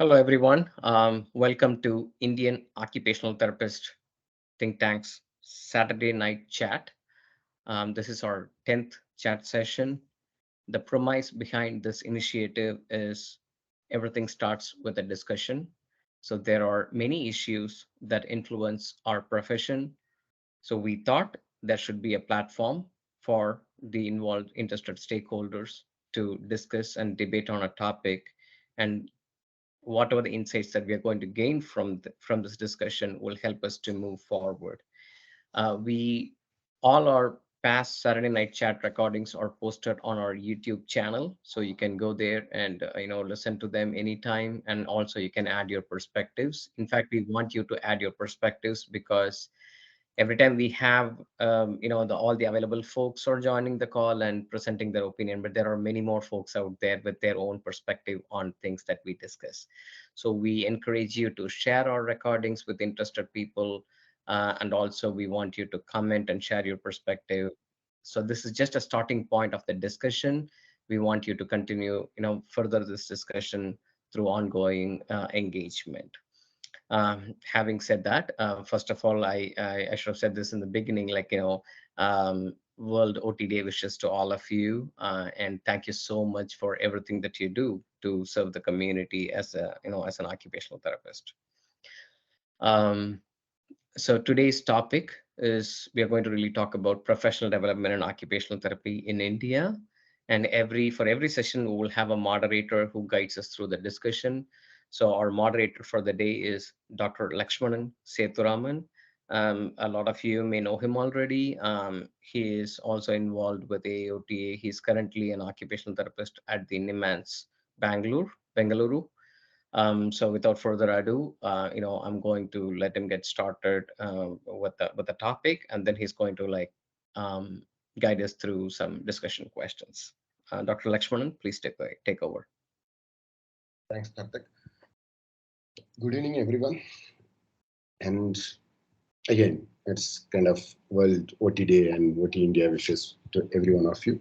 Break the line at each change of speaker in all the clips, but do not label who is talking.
Hello, everyone. Welcome to Indian Occupational Therapist Think Tank's Saturday Night Chat. This is our 10th chat session. The premise behind this initiative is everything starts with a discussion. So, there are many issues that influence our profession. So, we thought there should be a platform for the involved interested stakeholders to discuss and debate on a topic and whatever the insights that we are going to gain from this discussion will help us to move forward. We all our past Saturday night chat recordings are posted on our YouTube channel, so you can go there and listen to them anytime, and also you can add your perspectives. In fact, we want you to add your perspectives because every time we have all the available folks are joining the call and presenting their opinion, but there are many more folks out there with their own perspective on things that we discuss. So we encourage you to share our recordings with interested people, and also we want you to comment and share your perspective. So this is just a starting point of the discussion. We want you to continue further this discussion through ongoing engagement. Having said that, first of all, I should have said this in the beginning, World OT Day wishes to all of you, and thank you so much for everything that you do to serve the community as as an occupational therapist. Um, so today's topic is we are going to really talk about professional development and occupational therapy in India. And for every session, we will have a moderator who guides us through the discussion. So our moderator for the day is Dr. Lakshmanan Sethuraman. A lot of you may know him already. He is also involved with AOTA. He's currently an occupational therapist at the NIMANS Bengaluru. So without further ado, I'm going to let him get started with the topic, and then he's going to um, guide us through some discussion questions. Dr. Lakshmanan, please take over.
Thanks, Karthik. Good evening, everyone. And again, it's kind of World OT Day and OT India wishes to every one of you.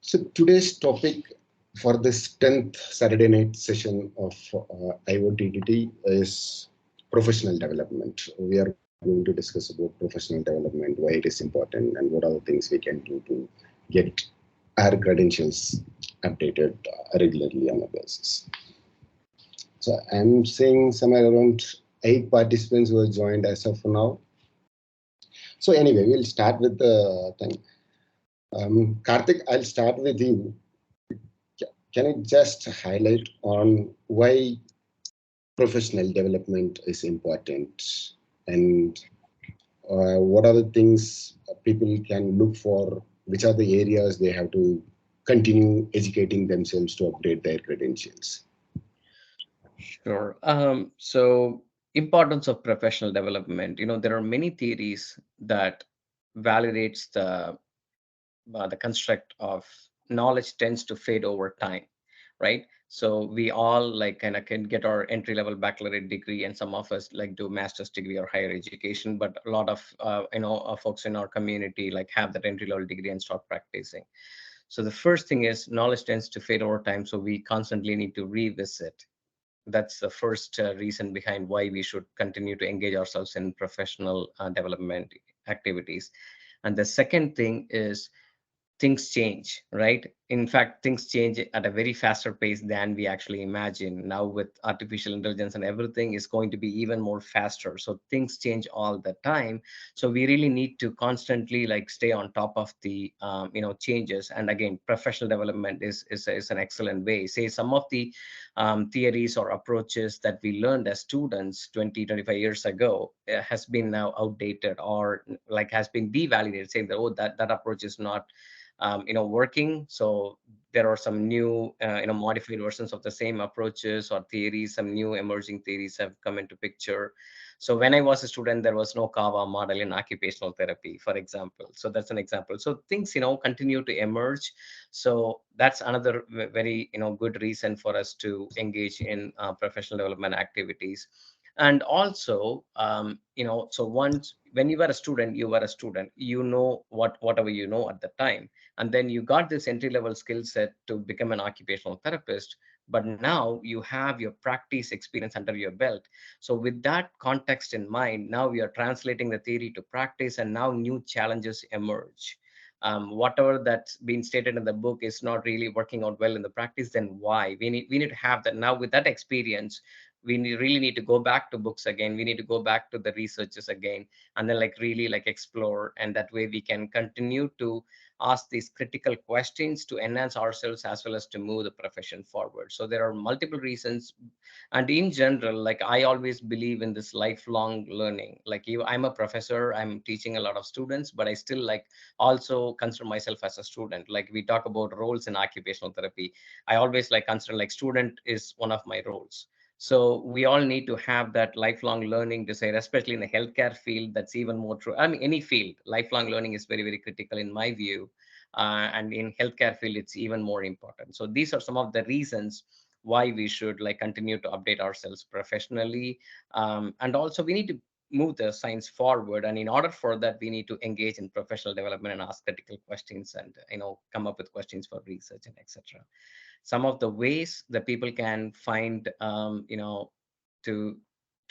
So today's topic for this 10th Saturday night session of IOTTT is professional development. We are going to discuss about professional development, why it is important, and what are the things we can do to get our credentials updated regularly on a basis. So I'm seeing somewhere around 8 participants who have joined as of now. So anyway, we'll start with the thing. Karthik, I'll start with you. Can you just highlight on why professional development is important, and what are the things people can look for? Which are the areas they have to continue educating themselves to update their credentials?
Sure. So importance of professional development. There are many theories that validates the construct of knowledge tends to fade over time, right? So we all kind of can get our entry level baccalaureate degree, and some of us do master's degree or higher education, but a lot of folks in our community have that entry level degree and start practicing. So the first thing is knowledge tends to fade over time, so we constantly need to revisit. That's the first reason behind why we should continue to engage ourselves in professional development activities. And the second thing is things change, right? In fact, things change at a very faster pace than we actually imagine. Now, with artificial intelligence and everything is going to be even more faster. So things change all the time. So we really need to constantly stay on top of the changes. And again, professional development is an excellent way. Say some of the theories or approaches that we learned as students 20-25 years ago has been now outdated or has been devalidated, saying that that approach is not working. So there are some new modified versions of the same approaches or theories. Some new emerging theories have come into picture. So when I was a student, there was no kava model in occupational therapy, for example. So that's an example. So things continue to emerge. So that's another very good reason for us to engage in professional development activities. And also so once when you were a student, you were a student, you know whatever you know at the time, and then you got this entry level skill set to become an occupational therapist, but now you have your practice experience under your belt. So with that context in mind, now we are translating the theory to practice, and now new challenges emerge. Whatever that's been stated in the book is not really working out well in the practice, then why? We need to have that. Now with that experience, really need to go back to books again, we need to go back to the researchers again, and then like really like explore, and that way we can continue to ask these critical questions to enhance ourselves as well as to move the profession forward. So there are multiple reasons. And in general, like I always believe in this lifelong learning. Like you, I'm a professor, I'm teaching a lot of students, but I still like also consider myself as a student. Like we talk about roles in occupational therapy, I always like consider like student is one of my roles. So we all need to have that lifelong learning desire, especially in the healthcare field. That's even more true. I mean, any field, lifelong learning is very, very critical in my view. And in healthcare field, it's even more important. So these are some of the reasons why we should like continue to update ourselves professionally. And also we need to move the science forward. And in order for that, we need to engage in professional development and ask critical questions, and come up with questions for research and etc. Some of the ways that people can find to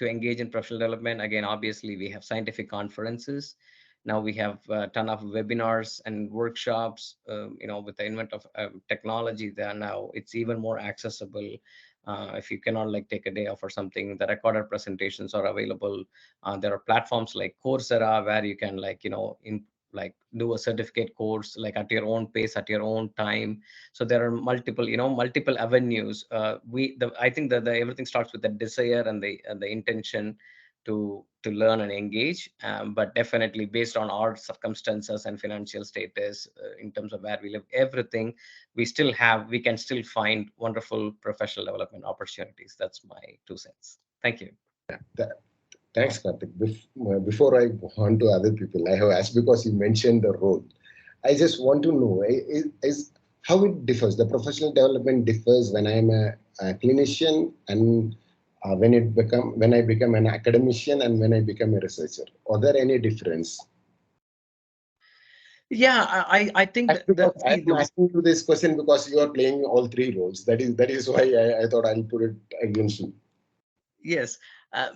engage in professional development, again, obviously we have scientific conferences. Now we have a ton of webinars and workshops. With the invent of technology, there now it's even more accessible. If you cannot like take a day off or something, the recorded presentations are available. There are platforms like Coursera where you can like do a certificate course like at your own pace, at your own time. So there are multiple avenues. I think that everything starts with the desire and the intention to learn and engage. But definitely based on our circumstances and financial status, in terms of where we live, everything, we can still find wonderful professional development opportunities. That's my 2 cents. Thank you.
Th- Thanks, Karthik. Before I go on to other people, I have asked because you mentioned the role. I just want to know is how it differs. The professional development differs when I'm a clinician and when I become an academician and when I become a researcher. Are there any difference?
Yeah, I think
That's
that
because
see
I'm asking you this question because you are playing all three roles. That is why I thought I'll put it against you.
Yes.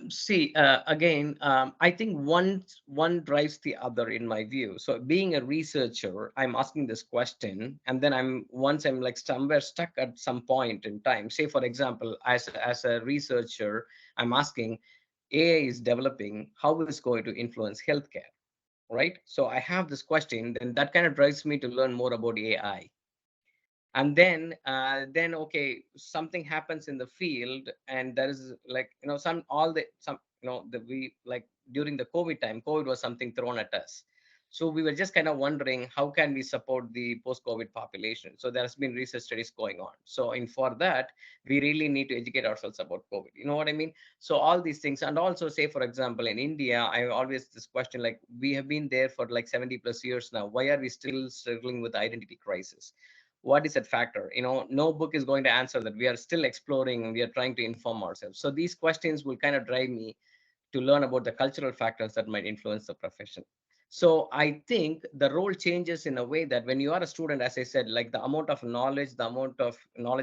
See, again, I think one drives the other in my view. So being a researcher, I'm asking this question, and then once I'm like somewhere stuck at some point in time. Say, for example, as a researcher, I'm asking, AI is developing, how is it going to influence healthcare, right? So I have this question, then that kind of drives me to learn more about AI. And then okay, something happens in the field, and there is like the we like during the COVID was something thrown at us. So we were just kind of wondering how can we support the post-COVID population. So there's been research studies going on. So in for that, we really need to educate ourselves about COVID, you know what I mean? So all these things. And also, say for example, in India, I always this question, like we have been there for like 70 plus years now, why are we still struggling with identity crisis? What is that factor? No book is going to answer that. We are still exploring, and we are trying to inform ourselves. So these questions will kind of drive me to learn about the cultural factors that might influence the profession. So I think the role changes in a way that when you are a student, as I said, like the amount of knowledge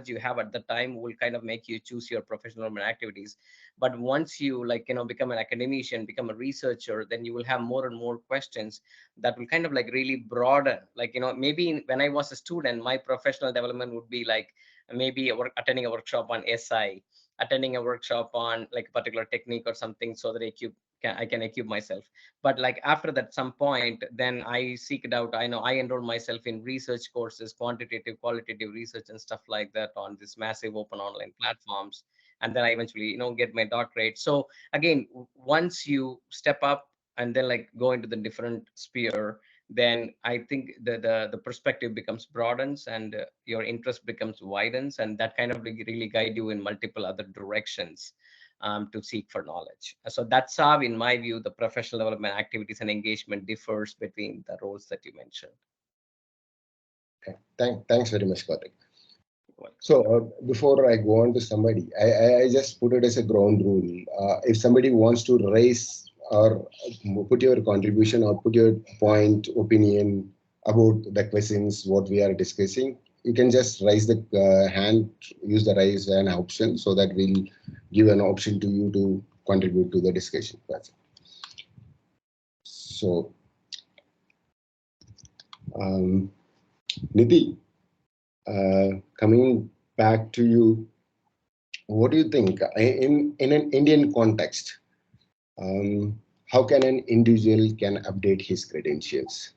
you have at the time will kind of make you choose your professional activities. But once you become an academician, become a researcher, then you will have more and more questions that will kind of like really broaden. Like, maybe when I was a student, my professional development would be like maybe attending a workshop on SI, attending a workshop on like a particular technique or something, so that I can equip myself. But like after that some point, then I seek it out. I enroll myself in research courses, quantitative, qualitative research and stuff like that on this massive open online platforms. And then I eventually, get my doctorate. So again, once you step up and then like go into the different sphere, then I think the perspective becomes broadens, and your interest becomes widens, and that kind of really guide you in multiple other directions, to seek for knowledge. So that's how, in my view, the professional development activities and engagement differs between the roles that you mentioned.
Okay. Thanks very much, Karthik. So before I go on to somebody, I just put it as a ground rule. If somebody wants to raise or put your contribution or put your point, opinion about the questions what we are discussing, you can just raise the hand, use the raise hand option, so that we'll give an option to you to contribute to the discussion. So, Nidhi, coming back to you, what do you think in an Indian context? How can an individual can update his credentials?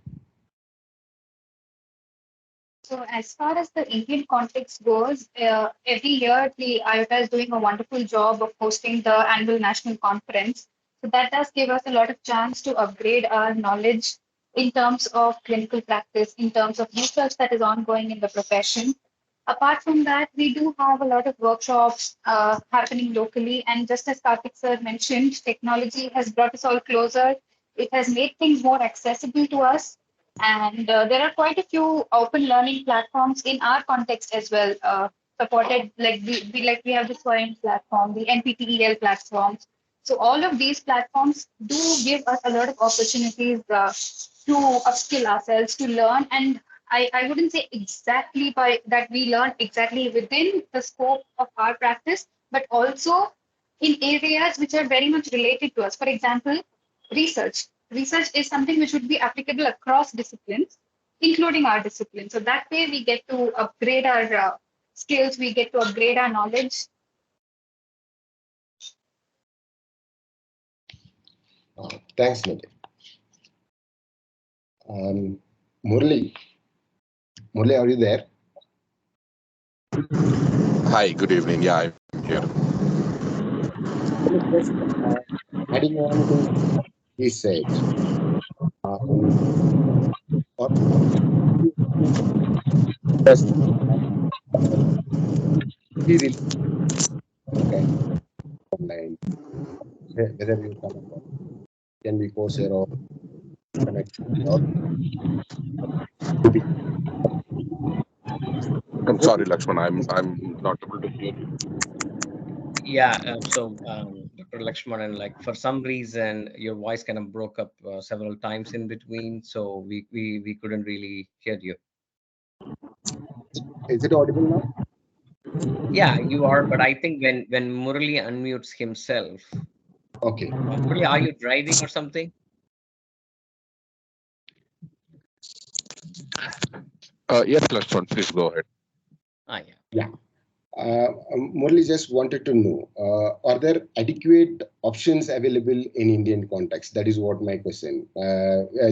So as far as the Indian context goes, every year the IOTA is doing a wonderful job of hosting the annual national conference. So that does give us a lot of chance to upgrade our knowledge in terms of clinical practice, in terms of research that is ongoing in the profession. Apart from that, we do have a lot of workshops happening locally. And just as Karthik sir mentioned, technology has brought us all closer. It has made things more accessible to us. And there are quite a few open learning platforms in our context as well, supported like we have the SWAYAM platform, the NPTEL platforms. So all of these platforms do give us a lot of opportunities to upskill ourselves, to learn. And I wouldn't say exactly by that we learn exactly within the scope of our practice, but also in areas which are very much related to us. For example, research. Research is something which would be applicable across disciplines, including our discipline. So that way we get to upgrade our skills, we get to upgrade our knowledge.
Thanks, Nidhi. Murli, are you there?
Hi, good evening. Yeah, I'm here.
Adding on to what he said, just okay, online, whether you come across, can be Coursera or connect or
I'm sorry, Lakshman. I'm not able to hear you.
Yeah, Dr. Lakshmanan, like for some reason, your voice kind of broke up several times in between, so we couldn't really hear you.
is it audible now?
Yeah, you are, but I think when Murali unmutes himself,
Okay.
Murali, are you driving or something?
Yes, Lakshman, please go ahead.
Yeah. Murali just wanted to know, are there adequate options available in Indian context? That is what my question.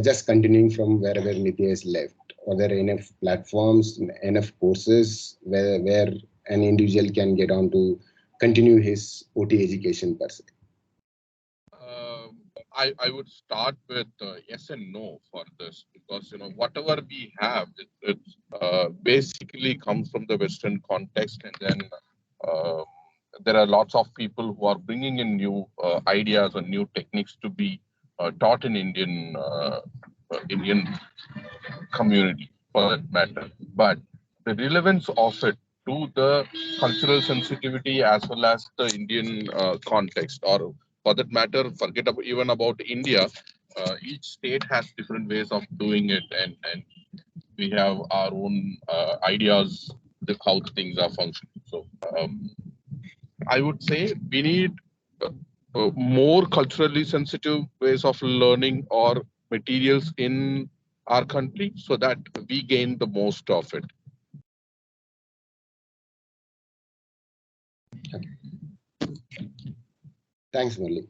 Just continuing from wherever Nidhi has left. Are there enough platforms, enough courses where an individual can get on to continue his OT education per se?
I would start with yes and no for this, because whatever we have, it basically comes from the Western context, and then there are lots of people who are bringing in new ideas and new techniques to be taught in Indian community, for that matter. But the relevance of it to the cultural sensitivity as well as the Indian context, or for that matter, forget even about India. Each state has different ways of doing it, and we have our own ideas of how things are functioning. So I would say we need more culturally sensitive ways of learning or materials in our country, so that we gain the most of it.
Thanks, Murali.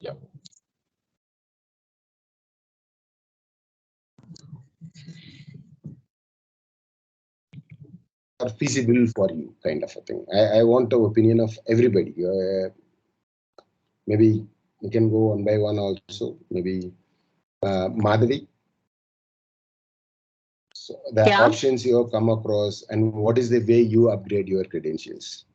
Yeah.
Are feasible for you, kind of a thing. I want the opinion of everybody. Maybe we can go one by one also. Maybe Madhavi. So the options you have come across, and what is the way you upgrade your credentials,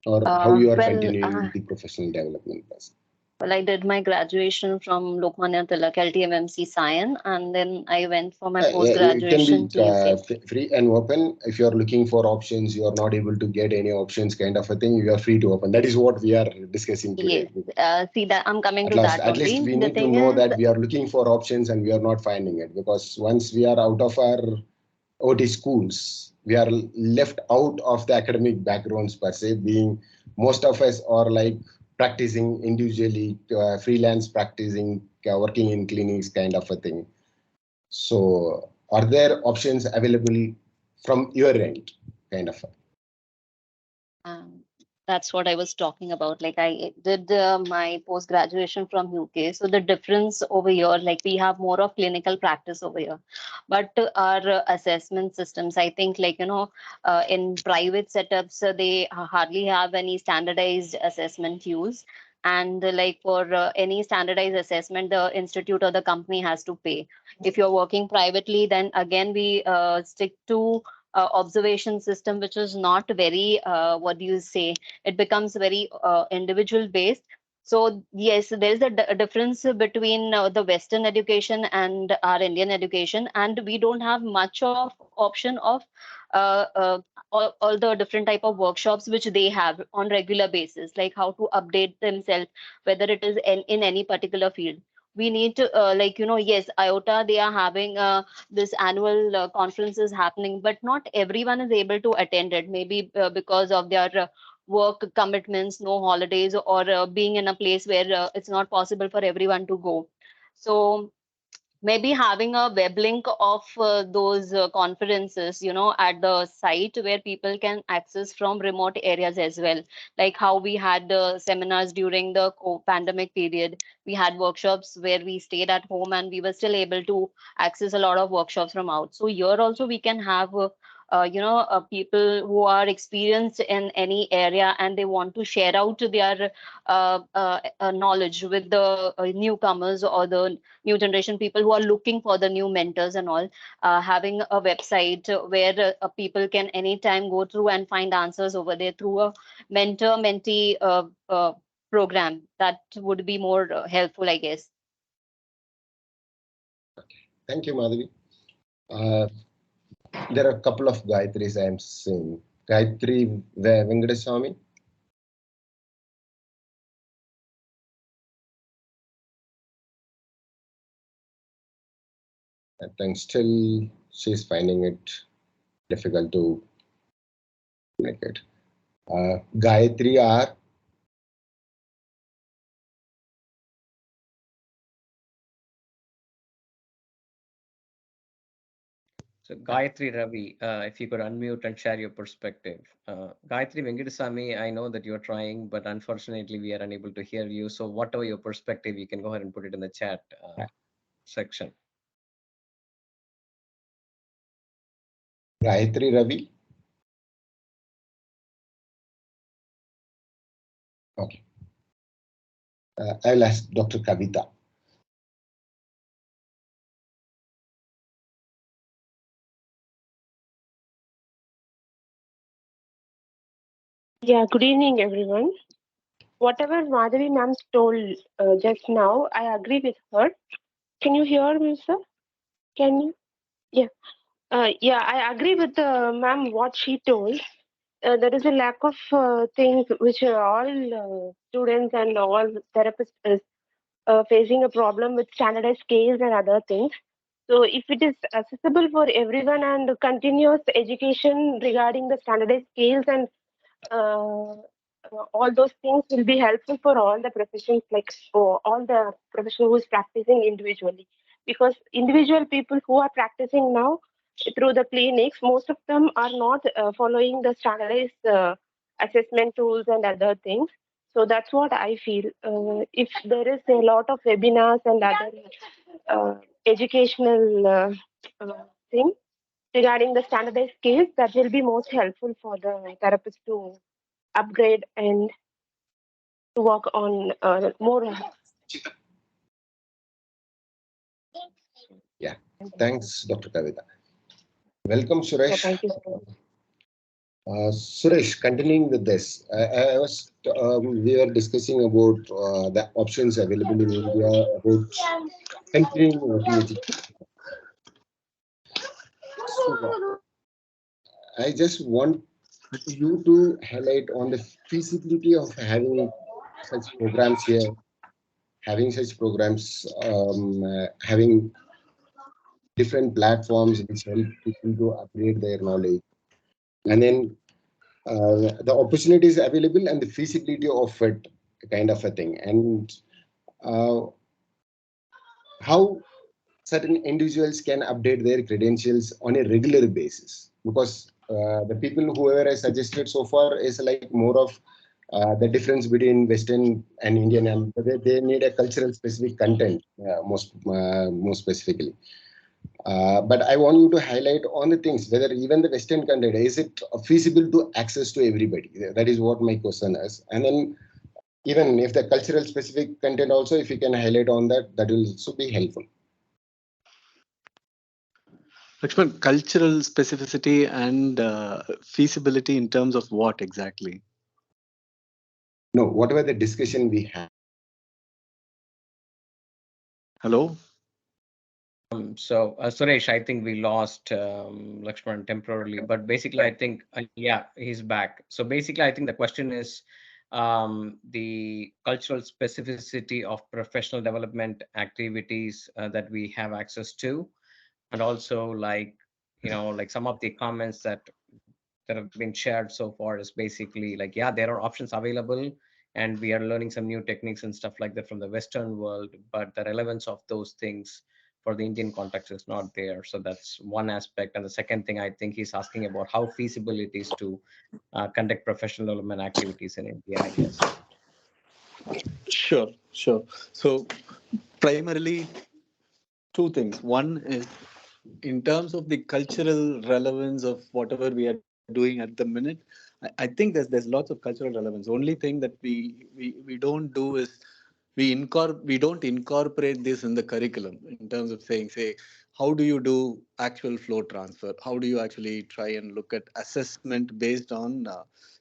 or how you are continuing the professional development process?
Well, I did my graduation from Lokmanya Tilak LTMMC Sion, and then I went for my post
Yeah, it can be
graduation to UK.
free and open. If you're looking for options, you are not able to get any options, kind of a thing. You are free to open. That is what we are discussing today.
Yes, see that I'm coming
At
to
last,
that
at least
only.
we
The
need to
thing
know
is,
that we are looking for options and we are not finding it, because once we are out of our OT schools, we are left out of the academic backgrounds per se, being most of us are like practicing individually, freelance practicing, working in clinics, kind of a thing. So are there options available from your end, kind of?
um, that's what I was talking about. Like I did my post graduation from UK. So the difference over here, like we have more of clinical practice over here, but our assessment systems, I think, like in private setups, they hardly have any standardized assessment use. And like for any standardized assessment, the institute or the company has to pay. If you're working privately, then again we stick to observation system, which is not very, what do you say, it becomes very individual based. So yes, there is a difference between the Western education and our Indian education, and we don't have much of option of uh, uh, all the different type of workshops which they have on regular basis, like how to update themselves, whether it is in any particular field. We need to yes, IOTA, they are having this annual conference is happening, but not everyone is able to attend it, maybe because of their work commitments, no holidays, or being in a place where it's not possible for everyone to go. So maybe having a web link of those conferences, at the site where people can access from remote areas as well, like how we had seminars during the pandemic period. We had workshops where we stayed at home and we were still able to access a lot of workshops from out. So here also we can have people who are experienced in any area and they want to share out their knowledge with the newcomers or the new generation people who are looking for the new mentors and all. Having a website where people can anytime go through and find answers over there through a mentor mentee program, that would be more helpful, I guess.
Thank you, Madhavi. There are a couple of Gayatris I am seeing. Gayatri Venkateswamy. I think still she's finding it difficult to make it. Gayatri R.
So Gayatri Ravi, if you could unmute and share your perspective. Gayatri Venkateswamy, I know that you're trying, but unfortunately we are unable to hear you. So whatever your perspective, you can go ahead and put it in the chat section.
Gayatri Ravi. Okay. I'll ask Dr. Kavita.
Yeah, good evening, everyone. Whatever Madhavi ma'am told just now, I agree with her. Can you hear me, sir? Can you? Yeah. Yeah, I agree with ma'am what she told. There is a lack of things which all students and all therapists is facing a problem with standardized scales and other things. So if it is accessible for everyone and continuous education regarding the standardized scales and all those things will be helpful for all the professions, like for all the professionals who is practicing individually. Because individual people who are practicing now through the clinics, most of them are not following the standardized assessment tools and other things. So that's what I feel. If there is a lot of webinars and other educational things regarding the standardized scales, that will be most helpful for the therapist to upgrade and to work on more.
Yeah, thanks, Dr. Kavita. Welcome,
Yeah,
Suresh.
thank you so much.
Suresh, continuing with this, we were discussing about the options available in India about continuing OTT. So I just want you to highlight on the feasibility of having such programs here, having such programs, having different platforms which help people to upgrade their knowledge, and then the opportunities available and the feasibility of it, kind of a thing, and uh, how certain individuals can update their credentials on a regular basis, because the people whoever I suggested so far is like more of the difference between Western and Indian, and they need a cultural specific content, most specifically. But I want you to highlight on the things whether even the Western content is it feasible to access to everybody. That is what my question is. And then even if the cultural specific content also, if you can highlight on that, that will also be helpful.
Lakshman, cultural specificity and feasibility in terms of what exactly?
No, whatever the discussion we have.
Hello?
So, Suresh, I think we lost Lakshman temporarily, but basically, I think, yeah, he's back. So basically, I think the question is the cultural specificity of professional development activities that we have access to, and also like, like some of the comments that have been shared so far is basically like, yeah, there are options available, and we are learning some new techniques and stuff like that from the Western world, but the relevance of those things for the Indian context is not there. So that's one aspect. And the second thing, I think he's asking about how feasible it is to conduct professional development activities in India, I guess.
Sure, sure. So primarily two things. One is in terms of the cultural relevance of whatever we are doing at the minute. I think there's lots of cultural relevance. Only thing that we don't do is we don't incorporate this in the curriculum in terms of saying, say, how do you do actual flow transfer? How do you actually try and look at assessment based on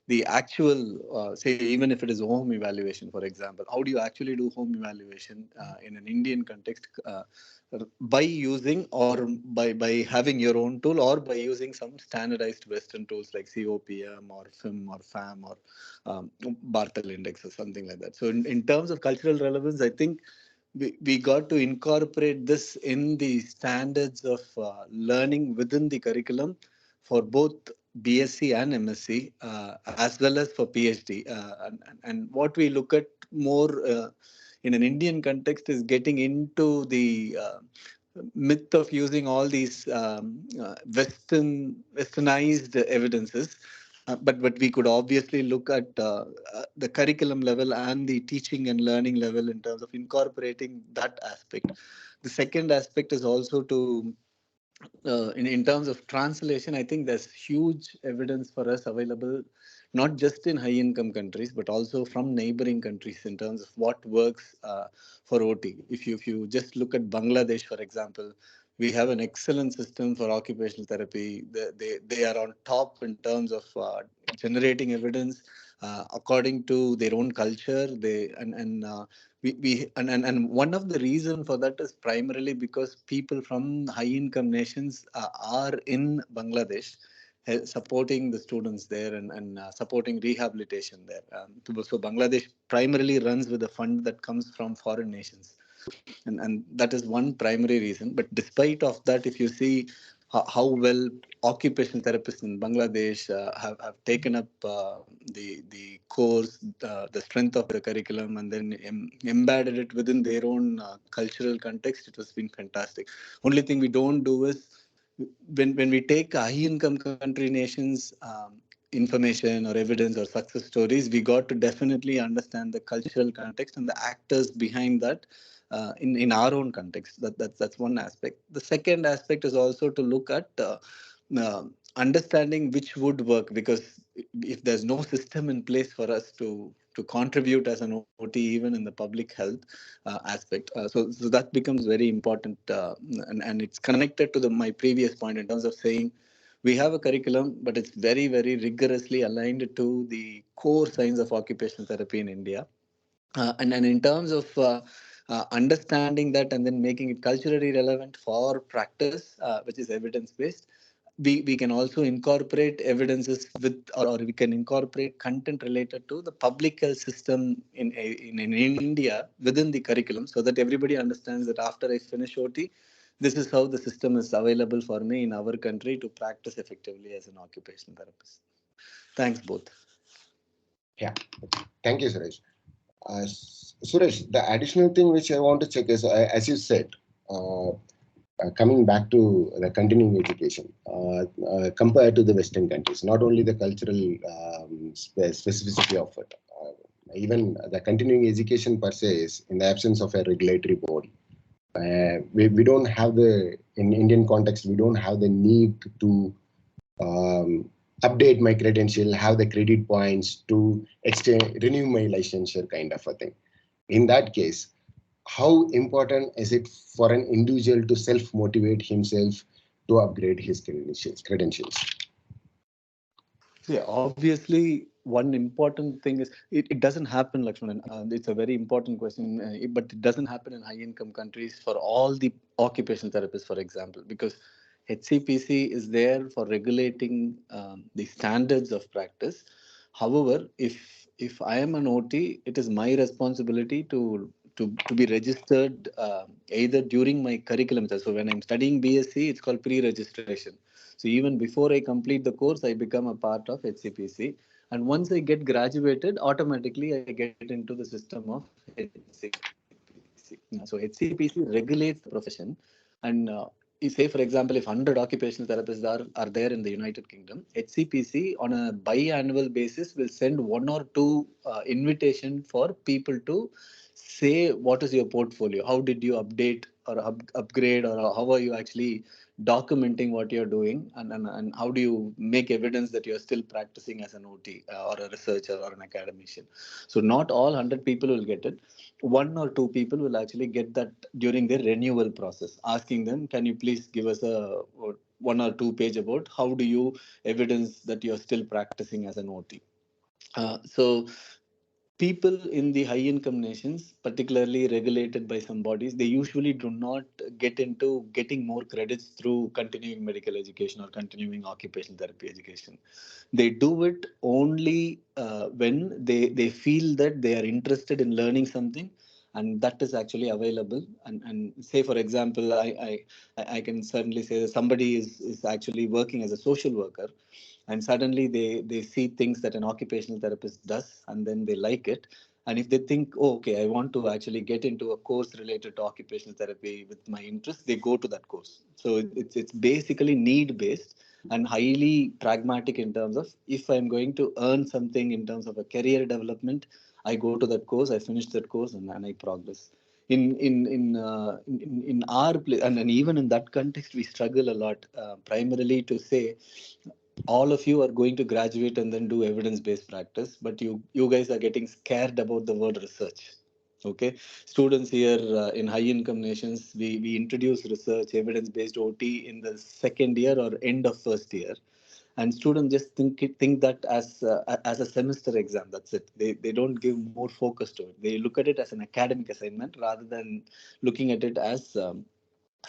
the actual, say, even if it is home evaluation, for example, how do you actually do home evaluation in an Indian context? By using or by having your own tool, or by using some standardized Western tools like COPM or FIM or FAM or Bartel index or something like that. So in terms of cultural relevance, I think we got to incorporate this in the standards of learning within the curriculum for both BSc and MSc, as well as for PhD. And what we look at more in an Indian context is getting into the myth of using all these westernized evidences. But we could obviously look at the curriculum level and the teaching and learning level in terms of incorporating that aspect. The second aspect is also to in terms of translation, I think there's huge evidence for us available, not just in high income countries, but also from neighboring countries in terms of what works for OT. If you just look at Bangladesh, for example, we have an excellent system for occupational therapy. They are on top in terms of generating evidence according to their own culture. And one of the reason for that is primarily because people from high income nations are in Bangladesh supporting the students there and supporting rehabilitation there. So Bangladesh primarily runs with a fund that comes from foreign nations. And that is one primary reason. But despite of that, if you see how well occupational therapists in Bangladesh have taken up the course, the strength of the curriculum, and then embedded it within their own cultural context, it has been fantastic. Only thing we don't do is when we take high income country nations information or evidence or success stories, we got to definitely understand the cultural context and the actors behind that in our own context. That's one aspect. The second aspect is also to look at uh, understanding which would work, because if there's no system in place for us to contribute as an OT even in the public health aspect, so that becomes very important, and it's connected to my previous point in terms of saying We have a curriculum, but it's very, very rigorously aligned to the core science of occupational therapy in India. And in terms of understanding that and then making it culturally relevant for practice, which is evidence based, we can also incorporate evidences with, or we can incorporate content related to the public health system in India within the curriculum, so that everybody understands that after I finish OT, this is how the system is available for me in our country to practice effectively as an occupational therapist. Thanks both.
Yeah, thank you, Suresh. Suresh, the additional thing which I want to check is, as you said, coming back to the continuing education, compared to the Western countries, not only the cultural specificity of it, even the continuing education per se is in the absence of a regulatory body. We don't have in Indian context, we don't have the need to update my credential, have the credit points to renew my licensure kind of a thing. In that case, how important is it for an individual to self-motivate himself to upgrade his credentials?
Yeah, obviously, one important thing is it doesn't happen, Lakshmanan. It's a very important question, but it doesn't happen in high-income countries for all the occupational therapists, for example, because HCPC is there for regulating the standards of practice. However, if I am an OT, it is my responsibility to be registered either during my curriculum. So when I'm studying BSc, it's called pre-registration. So even before I complete the course, I become a part of HCPC. And once I get graduated, automatically I get into the system of HCPC. So HCPC regulates the profession. And say, for example, if 100 occupational therapists are there in the United Kingdom, HCPC on a biannual basis will send one or two invitation for people to say what is your portfolio, how did you update or upgrade, or how are you actually documenting what you're doing, and how do you make evidence that you're still practicing as an OT or a researcher or an academician. So not all 100 people will get it. One or two people will actually get that during their renewal process, asking them, can you please give us a one or two page about how do you evidence that you're still practicing as an OT. So people in the high income nations, particularly regulated by some bodies, they usually do not get into getting more credits through continuing medical education or continuing occupational therapy education. They do it only when they feel that they are interested in learning something, and that is actually available. And say, for example, I can certainly say that somebody is actually working as a social worker, and suddenly they see things that an occupational therapist does, and then they like it. And if they think, oh, okay, I want to actually get into a course related to occupational therapy with my interest, they go to that course. So it's basically need based and highly pragmatic in terms of, if I'm going to earn something in terms of a career development, I go to that course, I finish that course, and I progress. In our place, and even in that context, we struggle a lot, primarily to say all of you are going to graduate and then do evidence based practice, but you guys are getting scared about the word research. Okay, students here in high income nations, we introduce research, evidence based OT in the second year or end of first year, and students just think that as a semester exam, that's it. They don't give more focus to it. They look at it as an academic assignment rather than looking at it as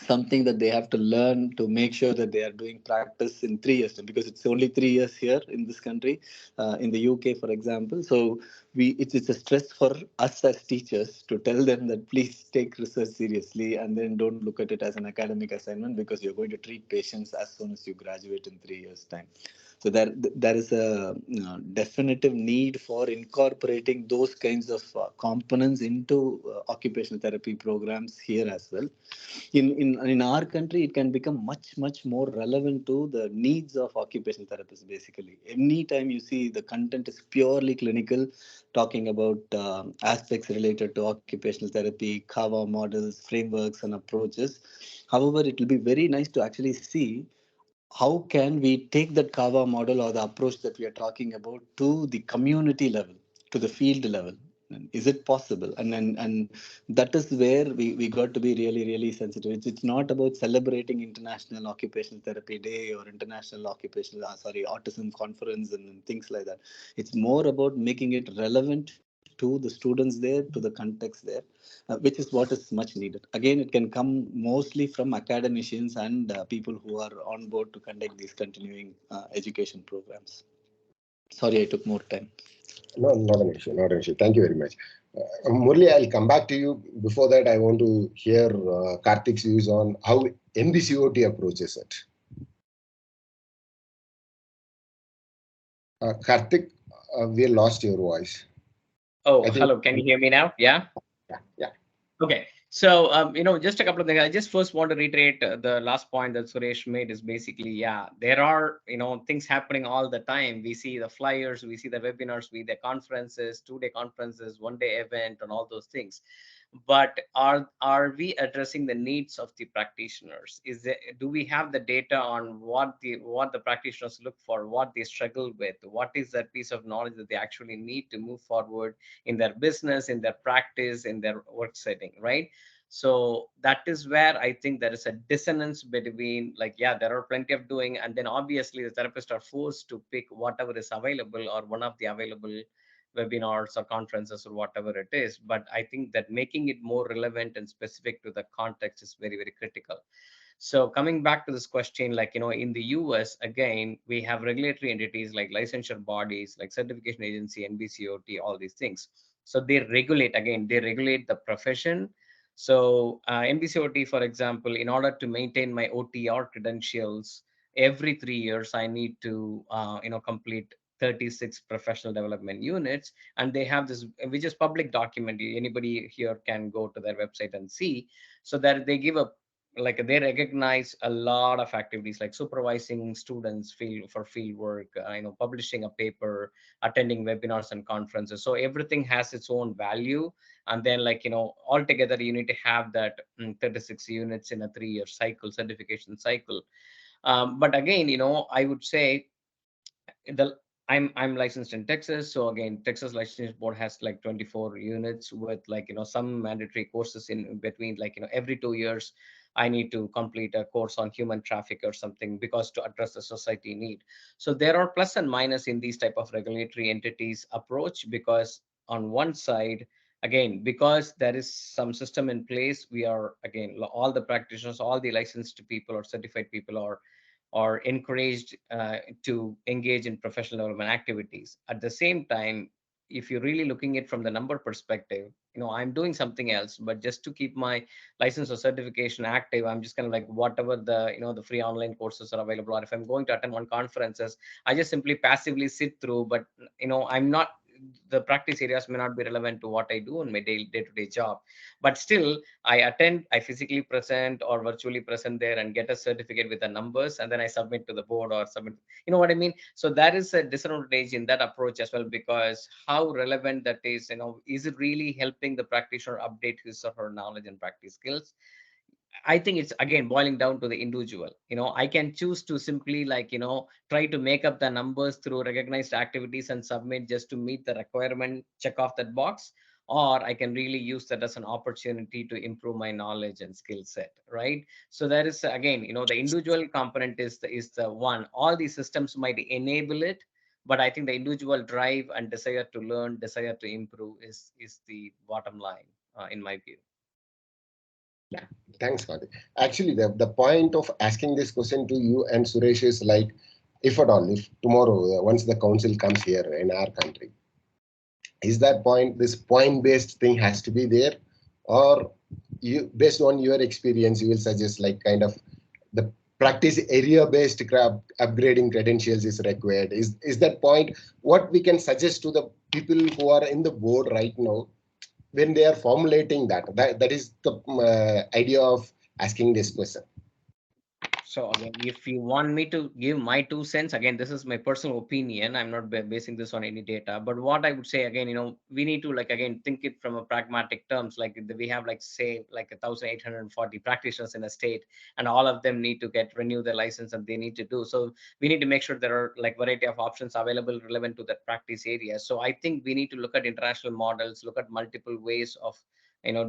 something that they have to learn to make sure that they are doing practice in 3 years time, because it's only 3 years here in this country, in the UK, for example. So it's a stress for us as teachers to tell them that please take research seriously, and then don't look at it as an academic assignment, because you're going to treat patients as soon as you graduate in 3 years time. So there is a definitive need for incorporating those kinds of components into occupational therapy programs here as well. In our country, it can become much more relevant to the needs of occupational therapists. Basically, anytime you see the content is purely clinical, talking about aspects related to occupational therapy, kava models, frameworks, and approaches. However, it will be very nice to actually see how can we take that kava model or the approach that we are talking about to the community level, to the field level. And is it possible? And that is where we got to be really, really sensitive. It's not about celebrating International Occupational Therapy Day or International Autism Conference and things like that. It's more about making it relevant to the students there, to the context there, which is what is much needed. Again, it can come mostly from academicians and people who are on board to conduct these continuing education programs. Sorry, I took more time.
No, not an issue, not an issue. Thank you very much. Murli, I'll come back to you. Before that, I want to hear Karthik's views on how NBCOT approaches it. Karthik, we lost your voice.
Oh, hello. Can you hear me now? Yeah.
Yeah.
Okay. So, just a couple of things. I just first want to reiterate the last point that Suresh made is basically, yeah, there are, things happening all the time. We see the flyers, we see the webinars, we see the conferences, 2-day conferences, 1-day event, and all those things. But are we addressing the needs of the practitioners? Do we have the data on what the practitioners look for, what they struggle with, what is that piece of knowledge that they actually need to move forward in their business, in their practice, in their work setting, right? So that is where I think there is a dissonance between, like, yeah, there are plenty of doing, and then obviously the therapists are forced to pick whatever is available or one of the available webinars or conferences or whatever it is. But I think that making it more relevant and specific to the context is very, very critical. So coming back to this question, like, in the US, again, we have regulatory entities like licensure bodies, like certification agency, NBCOT, all these things. So they regulate the profession. So NBCOT, for example, in order to maintain my OTR credentials, every 3 years, I need to, complete 36 professional development units. And they have this, which is public document. Anybody here can go to their website and see. So that they give they recognize a lot of activities like supervising students for field work, publishing a paper, attending webinars and conferences. So everything has its own value. And then, altogether, you need to have that 36 units in a 3-year cycle, certification cycle. But again, I would say I'm licensed in Texas. So again, Texas Licensing Board has like 24 units with some mandatory courses in between, every 2 years, I need to complete a course on human traffic or something, because to address the society need. So there are plus and minus in these type of regulatory entities approach, because on one side, again, because there is some system in place, we are, again, all the practitioners, all the licensed people or certified people are encouraged to engage in professional development activities. At the same time, if you're really looking at it from the number perspective, I'm doing something else, but just to keep my license or certification active, I'm just kind of like whatever the free online courses are available, or if I'm going to attend one conferences, I just simply passively sit through. But I'm not, the practice areas may not be relevant to what I do in my day-to-day job, but still I attend, I physically present or virtually present there and get a certificate with the numbers, and then I submit to the board or submit, you know what I mean? So that is a disadvantage in that approach as well, because how relevant that is, is it really helping the practitioner update his or her knowledge and practice skills? I think it's again boiling down to the individual. I can choose to simply try to make up the numbers through recognized activities and submit just to meet the requirement, check off that box, or I can really use that as an opportunity to improve my knowledge and skill set, right? So there is, again, the individual component is the one. All these systems might enable it, but I think the individual drive and desire to learn, desire to improve is the bottom line, in my view.
Yeah, thanks, Karthik. Actually, the point of asking this question to you and Suresh is like, if at all, if tomorrow, once the council comes here in our country, is that this point-based thing has to be there, or you, based on your experience, you will suggest like kind of the practice area-based upgrading credentials is required? Is that point what we can suggest to the people who are in the board right now, when they are formulating that is the idea of asking this question?
So again, if you want me to give my 2 cents, again, this is my personal opinion. I'm not basing this on any data. But what I would say again, we need to like again think it from a pragmatic terms. Like we have like say like 1,840 practitioners in a state, and all of them need to renew their license, and they need to do. So we need to make sure there are like variety of options available relevant to that practice area. So I think we need to look at international models, look at multiple ways of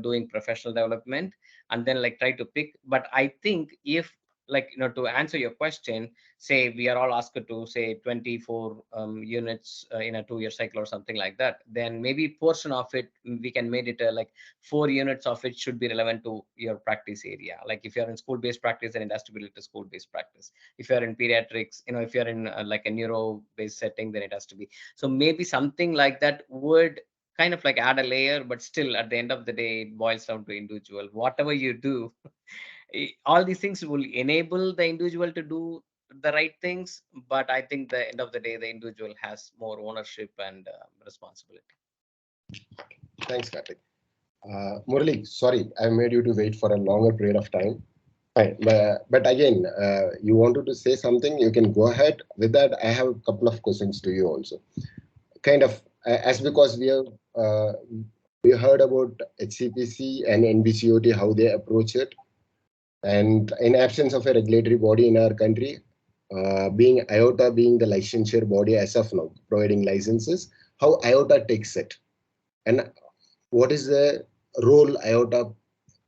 doing professional development, and then like try to pick. But I think if like to answer your question, say we are all asked to say 24 units in a 2-year cycle or something like that, then maybe portion of it we can make it like 4 units of it should be relevant to your practice area. Like if you're in school-based practice, then it has to be related to school-based practice. If you're in pediatrics, if you're in like a neuro-based setting, then it has to be. So maybe something like that would kind of like add a layer, but still at the end of the day it boils down to individual. Whatever you do, all these things will enable the individual to do the right things, but I think the end of the day the individual has more ownership and responsibility.
Thanks, Karthik. Murali, sorry, I made you to wait for a longer period of time. Fine. But again, you wanted to say something, you can go ahead. With that, I have a couple of questions to you also. Kind of, as because we heard about HCPC and NBCOT, how they approach it. And in absence of a regulatory body in our country, being IOTA being the licensure body as of now, providing licenses, how IOTA takes it. And what is the role IOTA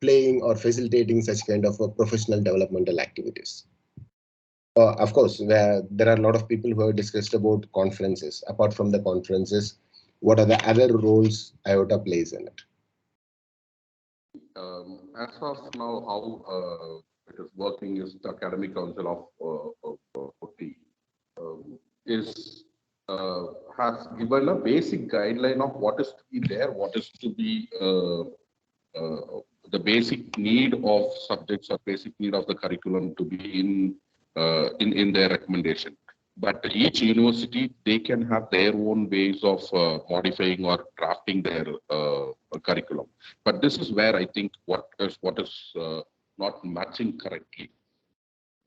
playing or facilitating such kind of professional developmental activities? Of course, there are a lot of people who have discussed about conferences. Apart from the conferences, what are the other roles IOTA plays in it?
As of now, how it is working is the Academic Council of OT is has given a basic guideline of what is to be there, what is to be the basic need of subjects or basic need of the curriculum to be in their recommendation. But each university, they can have their own ways of modifying or drafting their curriculum. But this is where I think what is not matching correctly.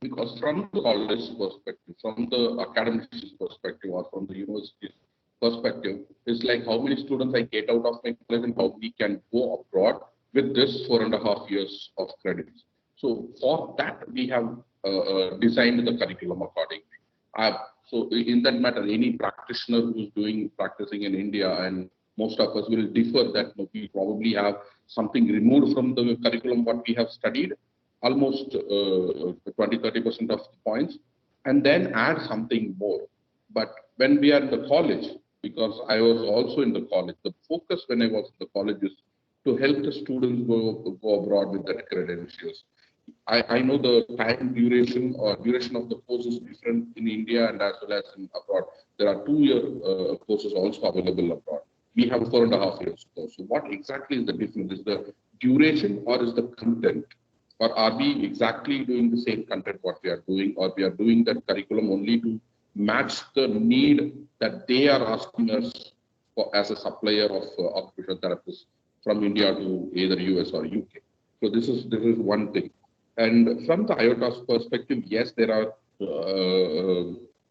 Because from the college perspective, from the academic perspective, or from the university's perspective, it's like how many students I get out of my college and how we can go abroad with this 4.5 years of credits. So for that, we have designed the curriculum accordingly. So in that matter, any practitioner who's practicing in India, and most of us will differ that we probably have something removed from the curriculum what we have studied, almost 20-30% of the points, and then add something more. But when we are in the college, because I was also in the college, the focus when I was in the college is to help the students go abroad with that credentials. I know the time duration or duration of the course is different in India and as well as in abroad. There are 2-year courses also available abroad. We have 4.5 years course. So what exactly is the difference? Is the duration or is the content? Or are we exactly doing the same content what we are doing, or we are doing that curriculum only to match the need that they are asking us for as a supplier of occupational therapists from India to either US or UK? So this is one thing. And from the IOTA's perspective, yes, there are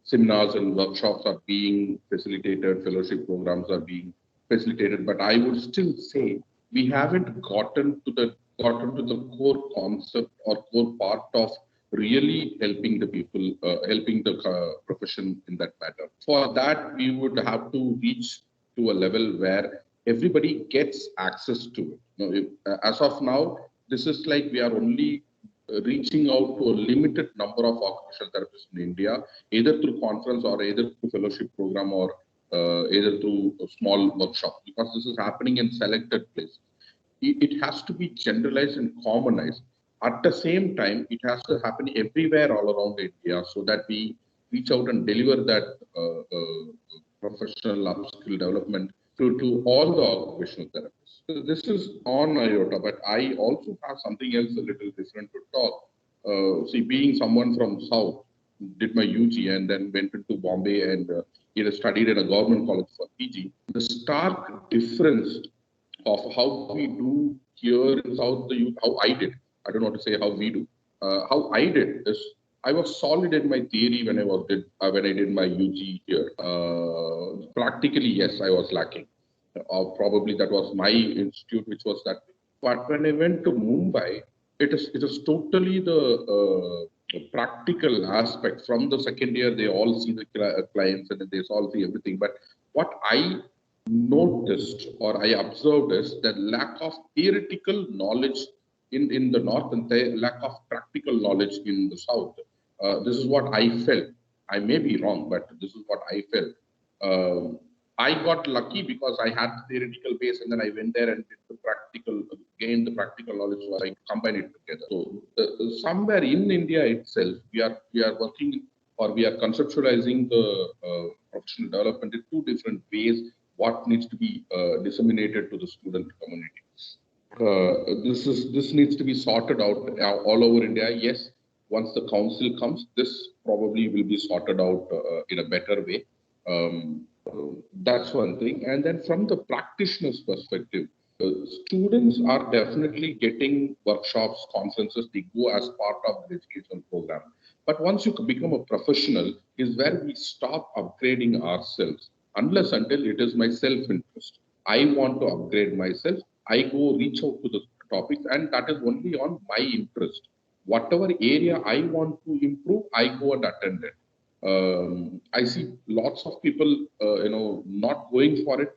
seminars and workshops are being facilitated, fellowship programs are being facilitated, but I would still say we haven't gotten to the core concept or core part of really helping the people, helping the profession in that matter. For that, we would have to reach to a level where everybody gets access to it. As of now, this is like we are only reaching out to a limited number of occupational therapists in India, either through conference or either through fellowship program or either through a small workshop, because this is happening in selected places. It has to be generalized and commonized. At the same time, it has to happen everywhere all around India so that we reach out and deliver that professional upskill development to all the occupational therapists. So this is on IOTA, but I also have something else a little different to talk. See, being someone from South, did my UG and then went into Bombay and studied in a government college for PG. The stark difference of how we do here in South, how I did. I don't want to say how we do. How I did is I was solid in my theory when I did my UG here. Practically, yes, I was lacking. Probably that was my institute, which was that. But when I went to Mumbai, it is totally the practical aspect. From the second year, they all see the clients and then they all see everything. But what I noticed or I observed is that lack of theoretical knowledge in the north and the lack of practical knowledge in the south. This is what I felt. I may be wrong, but this is what I felt. I got lucky because I had the theoretical base, and then I went there and did the practical, gained the practical knowledge, so I combined it together. So somewhere in India itself, we are working or we are conceptualizing the professional development in two different ways. What needs to be disseminated to the student community. This needs to be sorted out all over India. Yes, once the council comes, this probably will be sorted out in a better way. That's one thing. And then from the practitioner's perspective, students are definitely getting workshops, conferences. They go as part of the educational program. But once you become a professional, is where we stop upgrading ourselves. Unless until it is my self-interest. I want to upgrade myself. I go reach out to the topics, and that is only on my interest. Whatever area I want to improve, I go and attend it. I see lots of people, not going for it.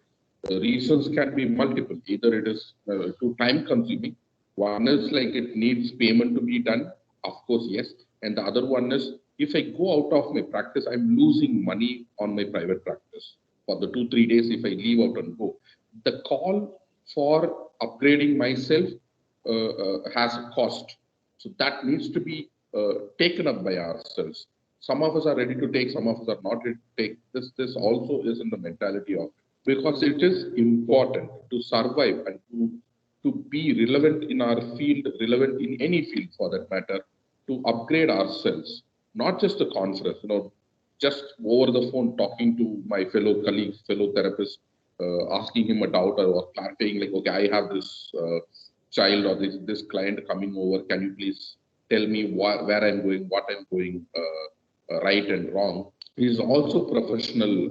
Reasons can be multiple. Either it is too time consuming. One is like it needs payment to be done. Of course, yes. And the other one is if I go out of my practice, I'm losing money on my private practice for the 2-3 days. If I leave out and go, the call for upgrading myself has a cost. So that needs to be taken up by ourselves. Some of us are ready to take, some of us are not ready to take. This also is in the mentality of it. Because it is important to survive and to be relevant in our field, relevant in any field for that matter, to upgrade ourselves, not just the conference, just over the phone talking to my fellow colleagues, fellow therapists, asking him a doubt or clarifying like, okay, I have this child or this client coming over. Can you please tell me where I'm going, what I'm going right and wrong? Is also professional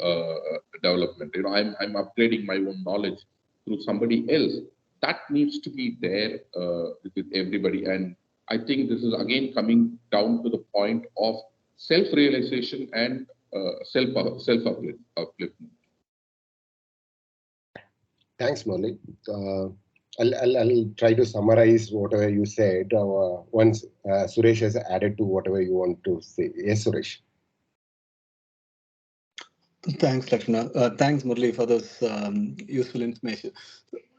development. I'm upgrading my own knowledge through somebody else. That needs to be there with everybody. And I think this is again coming down to the point of self-realization and self-upliftment.
Thanks, Murli. I'll try to summarize whatever you said once Suresh has added to whatever you want to say. Yes, Suresh.
Thanks, Lakshmanan. Thanks, Murli, for this useful information.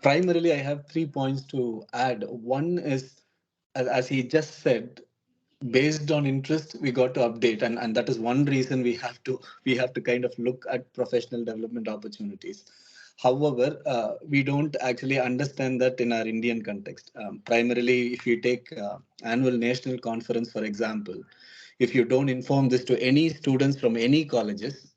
Primarily, I have 3 points to add. One is, as he just said, based on interest, we got to update, and that is one reason we have to kind of look at professional development opportunities. However, we don't actually understand that in our Indian context. Primarily, if you take annual national conference, for example, if you don't inform this to any students from any colleges,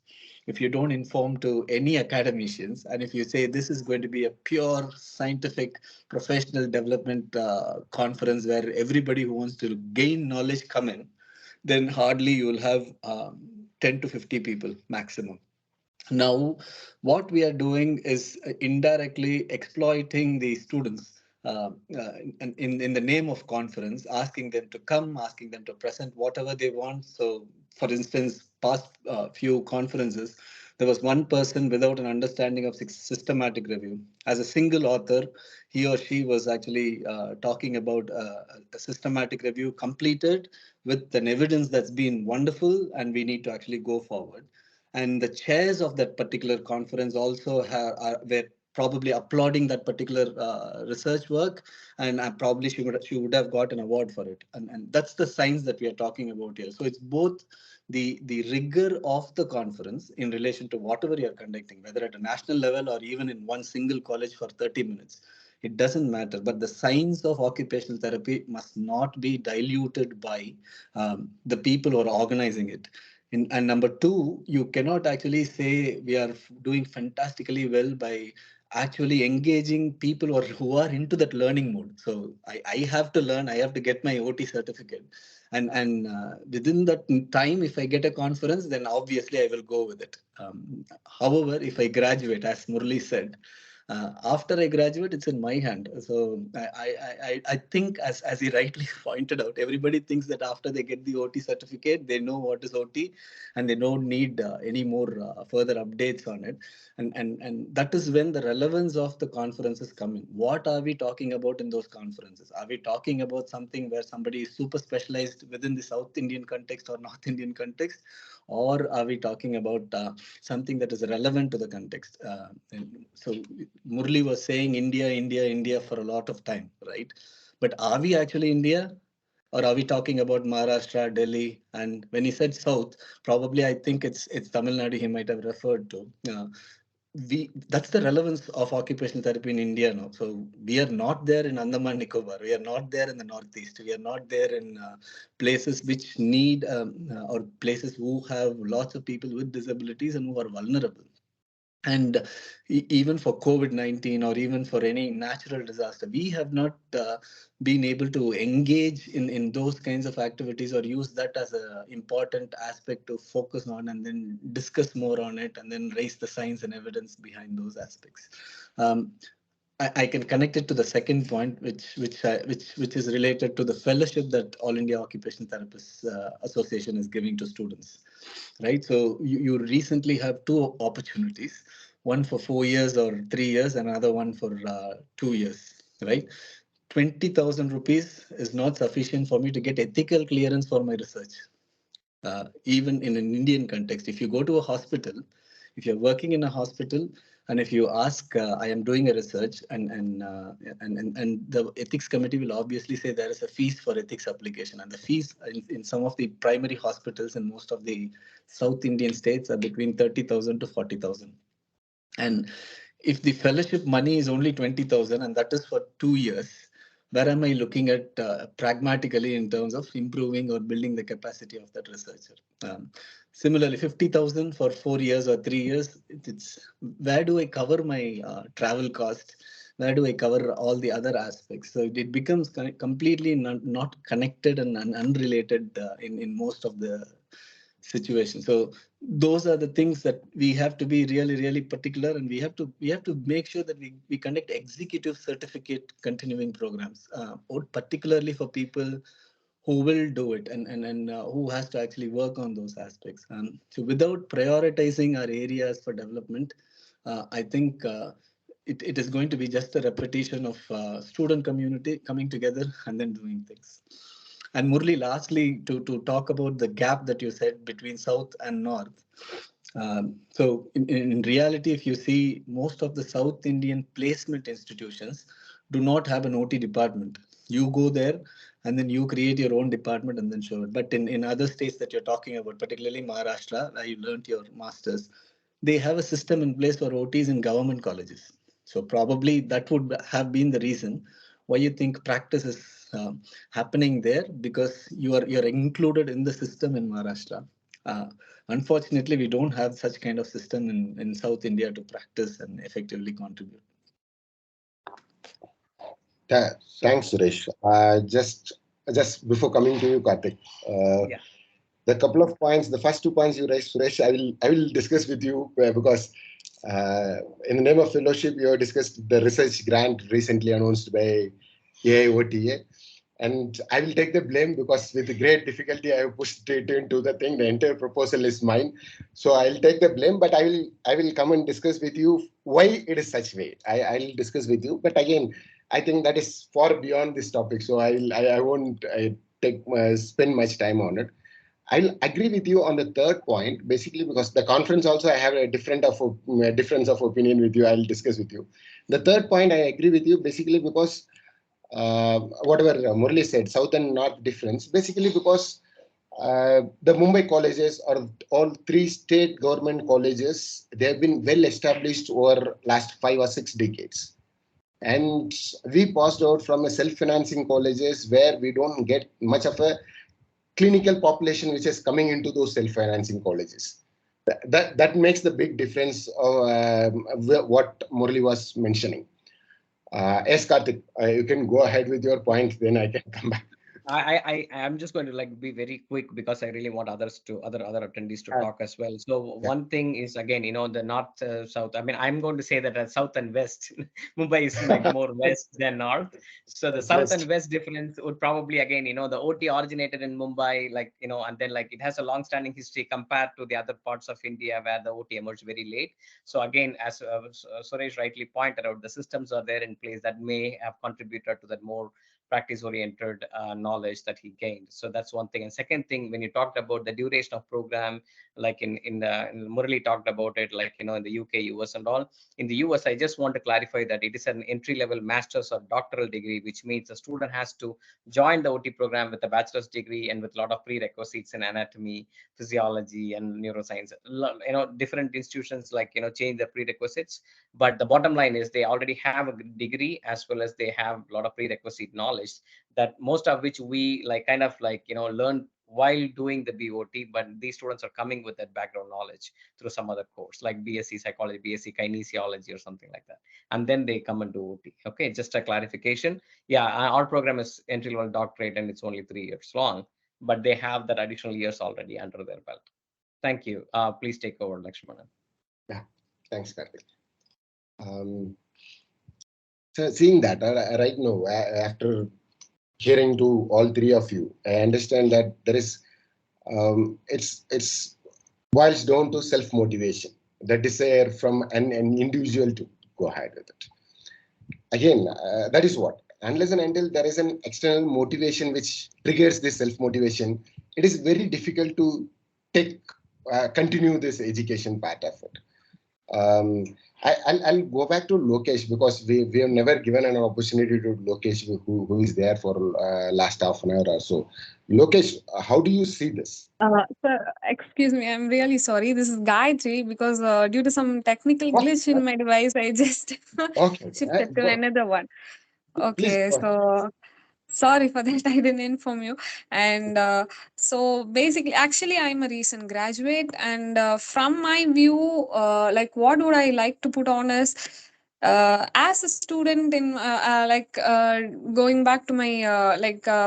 if you don't inform to any academicians, and if you say this is going to be a pure scientific professional development conference where everybody who wants to gain knowledge come in, then hardly you will have 10 to 50 people maximum. Now, what we are doing is indirectly exploiting the students in the name of conference, asking them to come, asking them to present whatever they want. So, for instance, past few conferences, there was one person without an understanding of systematic review. As a single author, he or she was actually talking about a systematic review completed with an evidence that's been wonderful, and we need to actually go forward. And the chairs of that particular conference also were probably applauding that particular research work, and probably she would have got an award for it. And that's the science that we are talking about here. So it's both the rigor of the conference in relation to whatever you're conducting, whether at a national level or even in one single college for 30 minutes. It doesn't matter, but the science of occupational therapy must not be diluted by the people who are organizing it. And number two, you cannot actually say we are doing fantastically well by actually engaging people who are into that learning mode. So I have to learn, I have to get my OT certificate. and within that time, if I get a conference, then obviously I will go with it. However, if I graduate, as Murli said, after I graduate, it's in my hand. So I think, as he rightly pointed out, everybody thinks that after they get the OT certificate, they know what is OT, and they don't need any more further updates on it. And that is when the relevance of the conferences come in. What are we talking about in those conferences? Are we talking about something where somebody is super specialized within the South Indian context or North Indian context? Or are we talking about something that is relevant to the context? So Murli was saying India, India, India for a lot of time, right? But are we actually India? Or are we talking about Maharashtra, Delhi? And when he said South, probably I think it's Tamil Nadu he might have referred to. That's the relevance of occupational therapy in India now. So we are not there in Andaman Nicobar. We are not there in the Northeast. We are not there in places which need or places who have lots of people with disabilities and who are vulnerable. And even for COVID-19 or even for any natural disaster, we have not been able to engage in those kinds of activities or use that as an important aspect to focus on and then discuss more on it and then raise the science and evidence behind those aspects. I can connect it to the second point, which is related to the fellowship that All India Occupational Therapists Association is giving to students, right? So you recently have two opportunities, one for 4 years or 3 years, another one for 2 years, right? 20,000 rupees is not sufficient for me to get ethical clearance for my research. Even in an Indian context, if you go to a hospital, if you're working in a hospital, and if you ask, I am doing a research, and the ethics committee will obviously say there is a fees for ethics application, and the fees in some of the primary hospitals in most of the South Indian states are between 30,000 to 40,000. And if the fellowship money is only 20,000 and that is for 2 years, where am I looking at pragmatically in terms of improving or building the capacity of that researcher? Similarly, 50,000 for 4 years or 3 years, it's where do I cover my travel cost? Where do I cover all the other aspects? So it becomes completely not connected and unrelated in most of the situations. So those are the things that we have to be really particular, and we have to make sure that we conduct executive certificate continuing programs, or particularly for people who will do it and who has to actually work on those aspects. So without prioritizing our areas for development, I think it is going to be just a repetition of student community coming together and then doing things. And Murli, lastly, to talk about the gap that you said between South and North. So in reality, if you see, most of the South Indian placement institutions do not have an OT department. You go there and then you create your own department and then show it. But in other states that you're talking about, particularly Maharashtra, where you learned your master's, they have a system in place for OTs in government colleges. So probably that would have been the reason why you think practice is happening there, because you're included in the system in Maharashtra. Unfortunately, we don't have such kind of system in South India to practice and effectively contribute.
Thanks, Suresh. Just before coming to you, Karthik,
Yeah.
the couple of points, the first 2 points you raised, Suresh, I will discuss with you because in the name of fellowship, you have discussed the research grant recently announced by AIOTTT. And I will take the blame because with great difficulty I have pushed it into the thing. The entire proposal is mine, so I'll take the blame. But I will come and discuss with you why it is such way. I'll discuss with you. But again, I think that is far beyond this topic, so I won't spend much time on it. I'll agree with you on the third point, basically because the conference also I have a difference of opinion with you. I'll discuss with you. The third point I agree with you basically because whatever Murli said, South and North difference, basically because the Mumbai colleges or all 3 state government colleges, they have been well established over last 5 or 6 decades. And we passed out from a self-financing colleges where we don't get much of a clinical population which is coming into those self-financing colleges. That makes the big difference of what Murli was mentioning. Yes, Karthik, you can go ahead with your point, then I can come back.
I'm just going to like be very quick because I really want other attendees to
Uh,
talk as well. So
yeah,
one thing is again, the north, south. I mean, I'm going to say that south and west. Mumbai is like more west than north. So the south and
West.
west difference would probably again, the OT originated in Mumbai, like and then like it has a long-standing history compared to the other parts of India where the OT emerged very late. So again, as Suresh rightly pointed out, the systems are there in place that may have contributed to that more practice oriented knowledge that he gained. So that's one thing. And second thing, when you talked about the duration of program, like in Murali talked about it, like in the UK, US and all. In the US, I just want to clarify that it is an entry level master's or doctoral degree, which means the student has to join the OT program with a bachelor's degree and with a lot of prerequisites in anatomy, physiology and neuroscience. Different institutions like change the prerequisites, but the bottom line is they already have a degree as well as they have a lot of prerequisite knowledge, that most of which we like kind of like learn while doing the BOT, but these students are coming with that background knowledge through some other course like BSc psychology, BSc kinesiology or something like that, and then they come and do OT. Okay, just a clarification. Yeah, our program is entry level doctorate and it's only 3 years long, but they have that additional years already under their belt. Thank you. Please take over, Lakshmanan.
Yeah, thanks, Karthik. Um, so seeing that right now, after hearing to all three of you, I understand that there is it's boils down to self motivation, the desire from an individual to go ahead with it. Again, that is what. Unless and until there is an external motivation which triggers this self motivation, it is very difficult to take continue this education part of it. Um, I'll go back to Lokesh because we have never given an opportunity to Lokesh who is there for last half an hour or so. Lokesh, how do you see this?
Sir, excuse me, I'm really sorry. This is Gayatri because due to some technical
Oh,
glitch in my device, I just
okay.
shifted to another one.
Please
Okay,
go ahead.
so sorry for that. I didn't inform you. And so basically, actually, I'm a recent graduate, and from my view, like what would I like to put on is. As a student in going back to my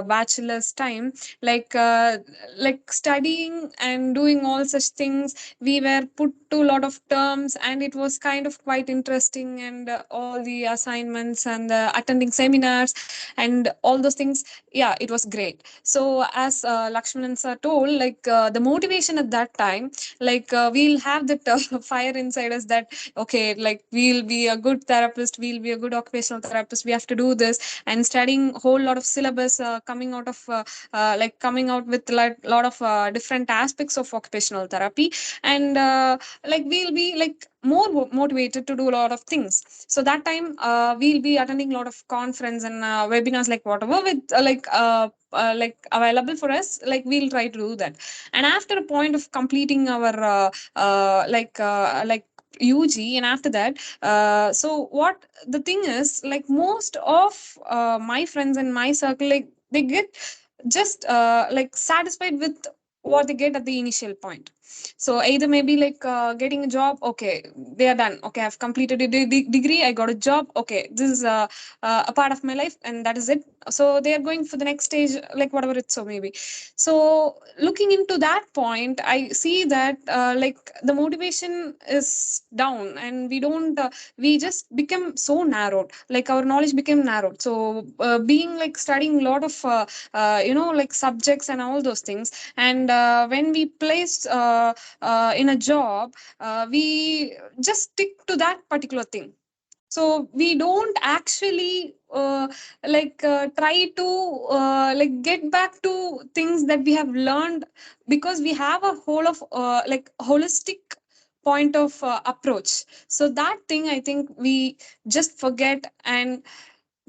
bachelor's time, like uh, like studying and doing all such things, we were put to a lot of terms, and it was kind of quite interesting, and all the assignments and attending seminars and all those things. Yeah, it was great. So as Lakshmanan sir told, the motivation at that time, we'll have that fire inside us that okay, like we'll be a good therapist, we'll be a good occupational therapist, we have to do this, and studying whole lot of syllabus, coming out with like lot of different aspects of occupational therapy, and we'll be like more motivated to do a lot of things. So that time we'll be attending a lot of conference and webinars, like whatever with available for us, like we'll try to do that. And after a point of completing our UG, and after that, so what the thing is, like most of my friends in my circle, like they get just satisfied with what they get at the initial point. So either maybe getting a job, okay, they are done. Okay, I've completed a degree, I got a job. Okay, this is a part of my life, and that is it. So they are going for the next stage, like whatever it's so maybe. So looking into that point, I see that the motivation is down, and we don't we just become so narrowed, like our knowledge became narrowed. So being like studying a lot of subjects and all those things, and when we placed in a job, we just stick to that particular thing. So we don't actually try to get back to things that we have learned, because we have a whole of holistic point of approach. So that thing, I think we just forget and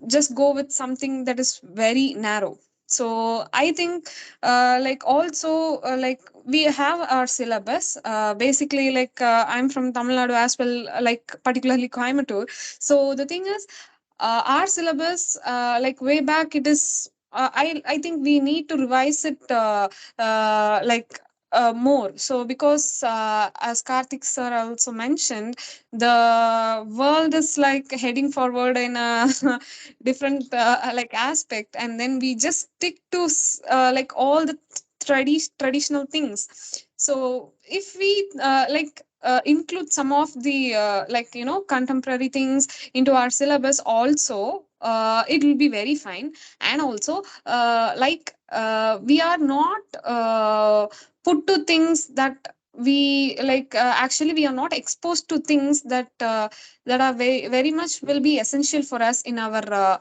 just go with something that is very narrow. So I think also we have our syllabus, basically I'm from Tamil Nadu as well, particularly Coimbatore. So the thing is, our syllabus, way back, it is I think we need to revise it more. So because as Karthik sir also mentioned, the world is like heading forward in a different like aspect, and then we just stick to like all the traditional things. So if we include some of the like contemporary things into our syllabus also, it will be very fine. And also we are not put to things that we like actually we are not exposed to things that are very very much will be essential for us in our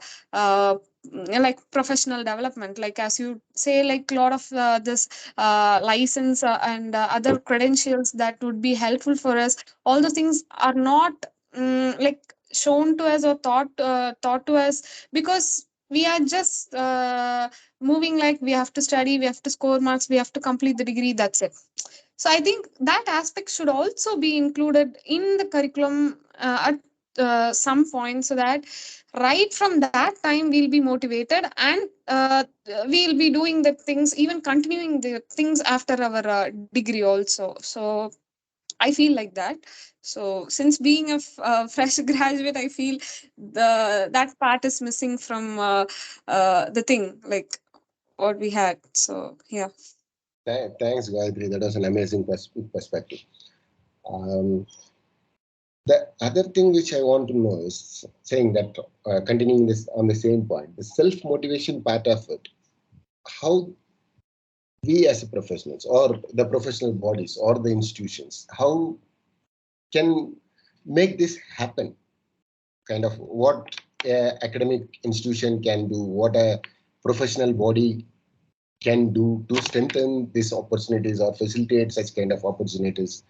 like professional development. Like as you say, like a lot of this license and other credentials that would be helpful for us, all those things are not like shown to us or taught to us, because we are just moving like we have to study, we have to score marks, we have to complete the degree, that's it. So I think that aspect should also be included in the curriculum at some point, so that right from that time we'll be motivated, and we'll be doing the things, even continuing the things after our degree also. So I feel like that. So since being a fresh graduate, I feel that part is missing from the thing like what we had. So yeah.
Thanks, Gayatri. That was an amazing perspective. Um, the other thing which I want to know is saying that continuing this on the same point, the self-motivation part of it, how we as professionals or the professional bodies or the institutions, how can make this happen? Kind of what academic institution can do, what a professional body can do to strengthen these opportunities or facilitate such kind of opportunities,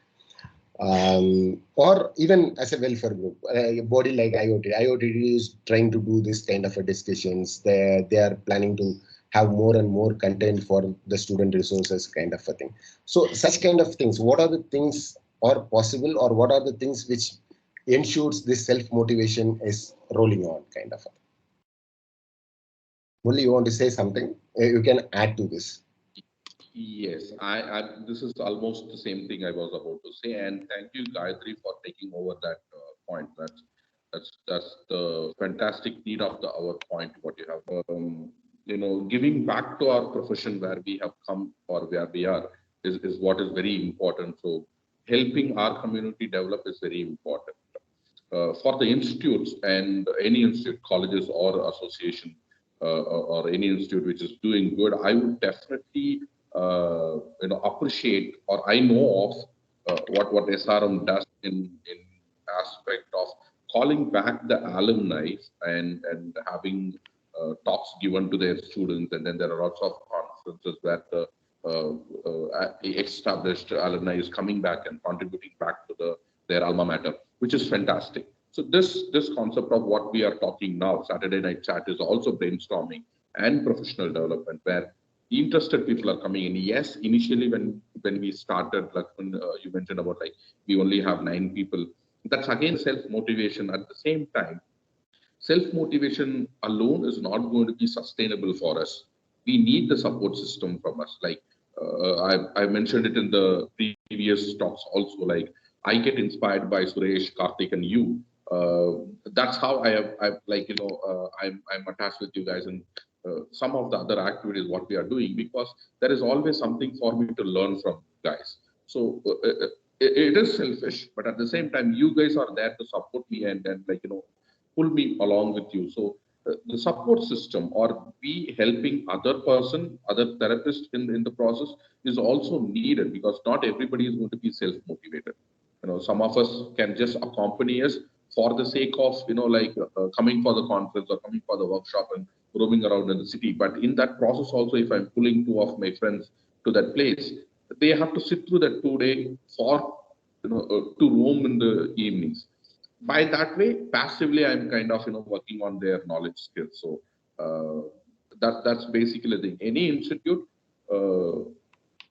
or even as a welfare group, a body like IOTTT is trying to do this kind of a discussions. They are planning to have more and more content for the student resources kind of a thing. So such kind of things, what are the things are possible, or what are the things which ensures this self-motivation is rolling on kind of a thing? Only you want to say something? You can add to this.
Yes, this is almost the same thing I was about to say, and thank you, Gayatri, for taking over that point. That's the fantastic need of the our point. What you have, giving back to our profession where we have come or where we are is what is very important. So, helping our community develop is very important. For the institutes and any institute, colleges or association, or any institute which is doing good, I would definitely appreciate, or I know of what SRM does in aspect of calling back the alumni and having talks given to their students, and then there are lots of conferences where the established alumni is coming back and contributing back to their alma mater, which is fantastic. So this concept of what we are talking now, Saturday Night Chat, is also brainstorming and professional development, where interested people are coming in. Yes, initially when we started, like when you mentioned about like we only have 9 people, that's again self-motivation. At the same time, self-motivation alone is not going to be sustainable for us. We need the support system from us. Like I mentioned it in the previous talks also, like I get inspired by Suresh, Karthik, and you. That's how I'm attached with you guys, and some of the other activities what we are doing, because there is always something for me to learn from guys. So it is selfish, but at the same time, you guys are there to support me and pull me along with you. So the support system, or we helping other person, other therapist in the process, is also needed, because not everybody is going to be self-motivated. Some of us can just accompany us for the sake of coming for the conference or coming for the workshop and roaming around in the city. But in that process also, if I'm pulling 2 of my friends to that place, they have to sit through that 2 day for to roam in the evenings. By that way, passively, I'm kind of working on their knowledge skills. So that's basically the thing. Any institute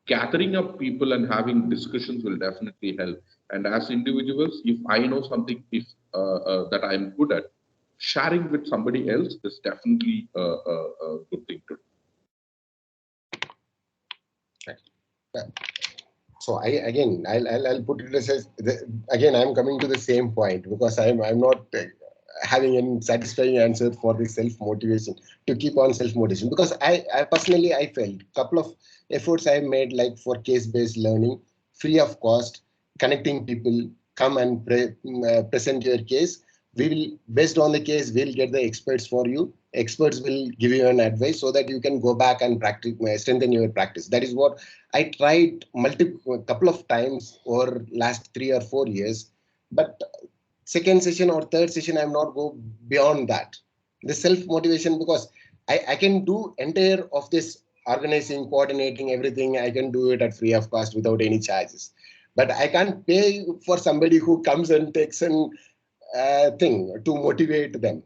gathering up people and having discussions will definitely help. And as individuals, if I know something, if that I'm good at, sharing with somebody else is definitely a good thing to do.
So I'll put it as again, I'm coming to the same point, because I'm not having any satisfying answer for the self motivation, to keep on self motivation, because I personally, I felt couple of efforts I made, like for case based learning, free of cost, connecting people, come and present your case. We will, based on the case, we'll get the experts for you. Experts will give you an advice so that you can go back and practice, strengthen your practice. That is what I tried couple of times over last 3 or 4 years, but second session or third session, I'm not go beyond that. The self motivation, because I can do entire of this organizing, coordinating everything. I can do it at free of cost without any charges. But I can't pay for somebody who comes and takes an thing to motivate them.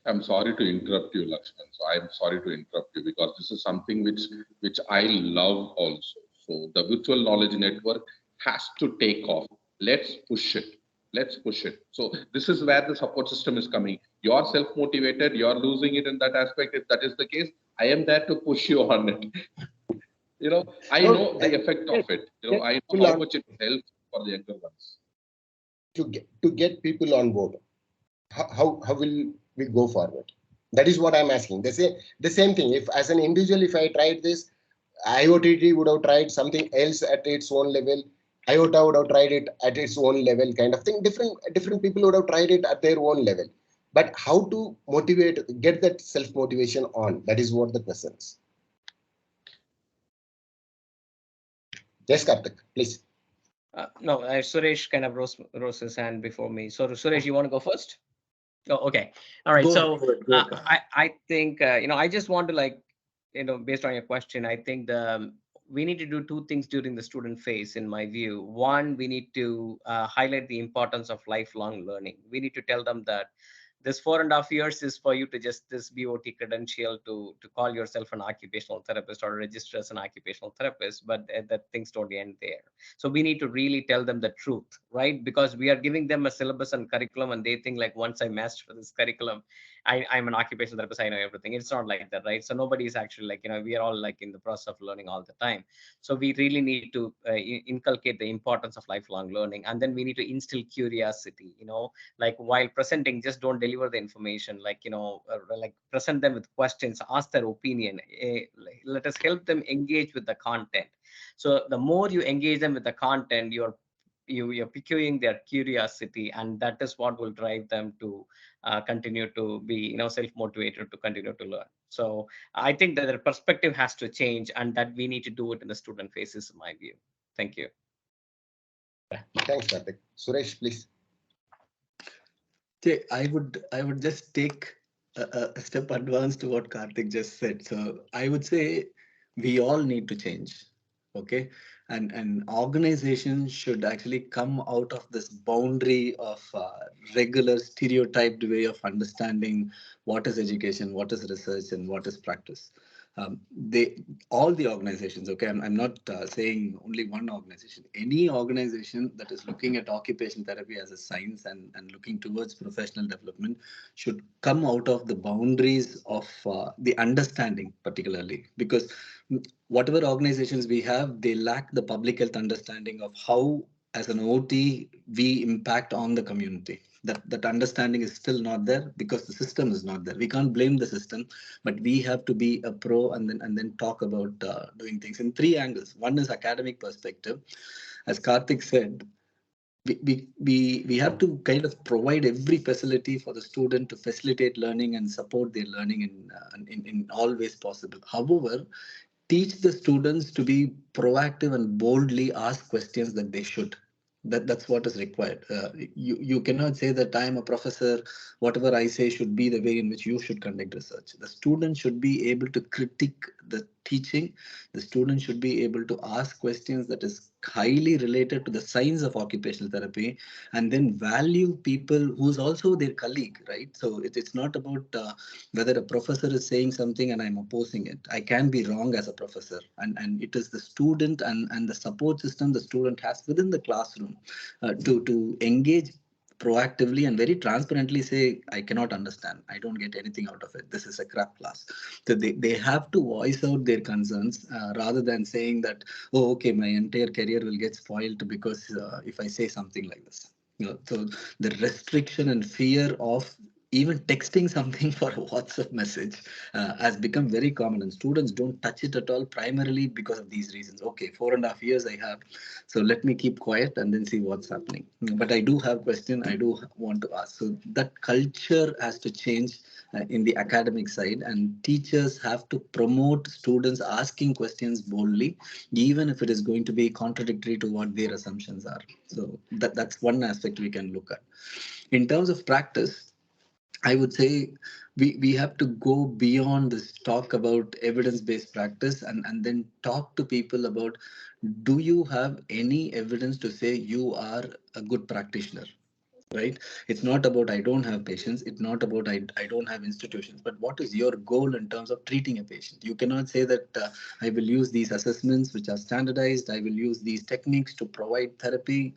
I'm sorry to interrupt you, Lakshman. So I'm sorry to interrupt you, because this is something which I love also. So the virtual knowledge network has to take off. Let's push it. Let's push it. So this is where the support system is coming. You're self-motivated, you're losing it in that aspect. If that is the case, I am there to push you on it. I know the effect of it. I know how much it helps for the younger ones.
To get people on board. How will we go forward? That is what I'm asking. They say the same thing. If as an individual, if I tried this, IOTT would have tried something else at its own level. IOTA would have tried it at its own level, kind of thing. Different people would have tried it at their own level. But how to motivate, get that self motivation on? That is what the question is. Yes, Karthik, please.
No, Suresh kind of rose his hand before me. So Suresh, you want to go first? Oh, okay. All right. So I think, I just want to based on your question, I think we need to do two things during the student phase, in my view. One, we need to highlight the importance of lifelong learning. We need to tell them that this 4.5 years is for you to just this BOT credential to call yourself an occupational therapist or register as an occupational therapist, but that things don't end there. So we need to really tell them the truth, right? Because we are giving them a syllabus and curriculum, and they think like, once I master this curriculum, I'm an occupational therapist, I know everything. It's not like that, right? So nobody is actually we are all in the process of learning all the time. So we really need to inculcate the importance of lifelong learning, and then we need to instill curiosity. Like while presenting, just don't deliver the information. Like present them with questions, ask their opinion. Let us help them engage with the content. So the more you engage them with the content, you're piquing their curiosity, and that is what will drive them to continue to be self-motivated to continue to learn. So I think that their perspective has to change, and that we need to do it in the student phases, in my view. Thank you.
Thanks, Karthik. Suresh, please.
Okay, I would just take a step advance to what Karthik just said. So I would say we all need to change. Okay, and an organization should actually come out of this boundary of regular stereotyped way of understanding what is education, what is research, and what is practice. They all the organizations, okay, I'm not saying only one organization. Any organization that is looking at occupational therapy as a science and looking towards professional development should come out of the boundaries of the understanding, particularly because whatever organizations we have, they lack the public health understanding of how, as an OT, we impact on the community. That understanding is still not there because the system is not there. We can't blame the system, but we have to be a pro and then talk about doing things in three angles. One is academic perspective. As Karthik said, we have to kind of provide every facility for the student to facilitate learning and support their learning in all ways possible. However, teach the students to be proactive and boldly ask questions that they should. That's what is required. You cannot say that I am a professor, whatever I say should be the way in which you should conduct research. The student should be able to critique the teaching. The student should be able to ask questions that is highly related to the science of occupational therapy, and then value people who's also their colleague, right? So it's not about whether a professor is saying something and I'm opposing it. I can be wrong as a professor, and it is the student and the support system the student has within the classroom to engage proactively and very transparently say, I cannot understand, I don't get anything out of it, this is a crap class. So they have to voice out their concerns rather than saying that, oh, okay, my entire career will get spoiled because if I say something like this. So the restriction and fear of even texting something for a WhatsApp message has become very common, and students don't touch it at all, primarily because of these reasons. Okay, 4.5 years I have, so let me keep quiet and then see what's happening. But I do have question, I do want to ask. So that culture has to change in the academic side, and teachers have to promote students asking questions boldly, even if it is going to be contradictory to what their assumptions are. So that's one aspect we can look at. In terms of practice, I would say we have to go beyond this talk about evidence-based practice, and then talk to people about, do you have any evidence to say you are a good practitioner? Right? It's not about I don't have patients, it's not about I don't have institutions, but what is your goal in terms of treating a patient? You cannot say that I will use these assessments which are standardized, I will use these techniques to provide therapy,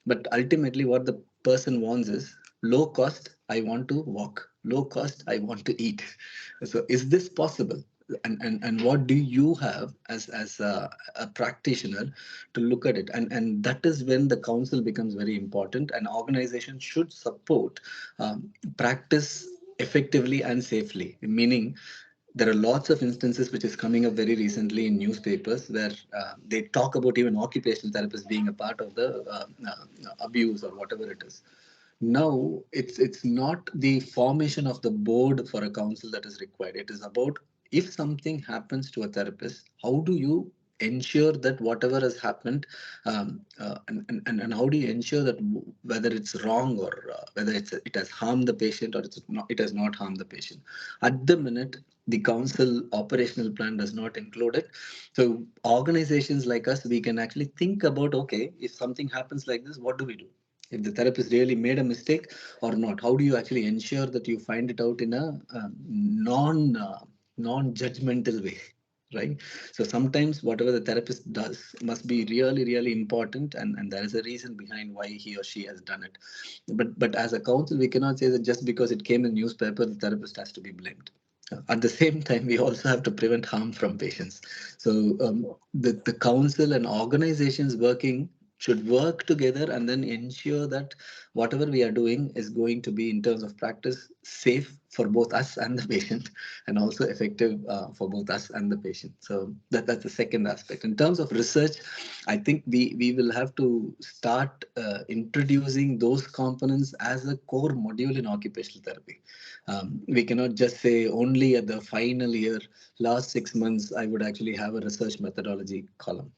but ultimately what the person wants is low cost, I want to walk, low cost, I want to eat. So is this possible? And what do you have as a practitioner to look at it? And that is when the council becomes very important, and organization should support practice effectively and safely, meaning there are lots of instances which is coming up very recently in newspapers where they talk about even occupational therapists being a part of the abuse or whatever it is. Now it's not the formation of the board for a council that is required. It is about, if something happens to a therapist, how do you ensure that whatever has happened, and how do you ensure that whether it's wrong or whether it has harmed the patient or it has not harmed the patient. At the minute, the council operational plan does not include it. So organizations like us, we can actually think about, okay, if something happens like this, what do we do? If the therapist really made a mistake or not, how do you actually ensure that you find it out in a non-judgmental way, right? So sometimes whatever the therapist does must be really, really important, and there is a reason behind why he or she has done it. But as a council, we cannot say that just because it came in newspaper, the therapist has to be blamed. At the same time, we also have to prevent harm from patients. So the council and organizations working should work together and then ensure that whatever we are doing is going to be, in terms of practice, safe for both us and the patient, and also effective for both us and the patient. So that's the second aspect. In terms of research, I think we will have to start introducing those components as a core module in occupational therapy. We cannot just say only at the final year, last 6 months, I would actually have a research methodology column.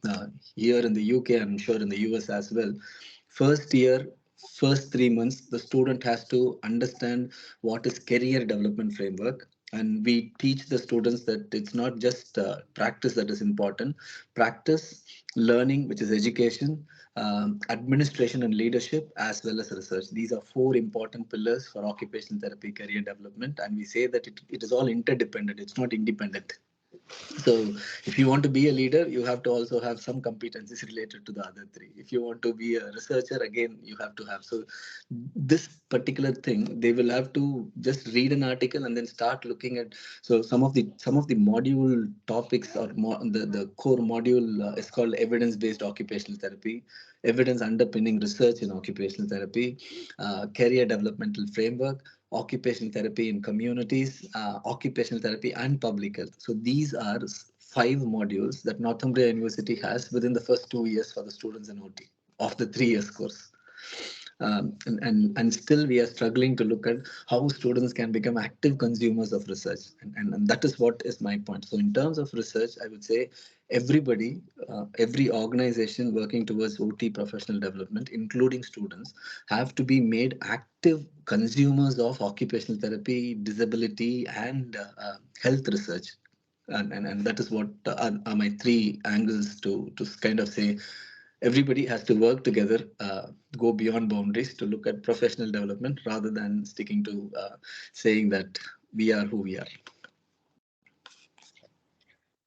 Here in the UK, I'm sure in the US as well, first year, first 3 months, the student has to understand what is career development framework. And we teach the students that it's not just practice that is important. Practice, learning, which is education, administration and leadership, as well as research. These are four important pillars for occupational therapy career development. And we say that it is all interdependent, it's not independent. So if you want to be a leader, you have to also have some competencies related to the other three. If you want to be a researcher, again, you have to have. So this particular thing, they will have to just read an article and then start looking at. So some of the module topics, or the core module is called evidence-based occupational therapy, evidence underpinning research in occupational therapy, career developmental framework, occupational therapy in communities, occupational therapy, and public health. So these are 5 modules that Northumbria University has within the first 2 years for the students in OT of the 3 years course. And still we are struggling to look at how students can become active consumers of research, and that is what is my point. So in terms of research, I would say everybody, every organization working towards OT professional development, including students, have to be made active consumers of occupational therapy, disability, and health research. And that is what are my 3 angles to kind of say everybody has to work together, go beyond boundaries to look at professional development rather than sticking to saying that we are who we are.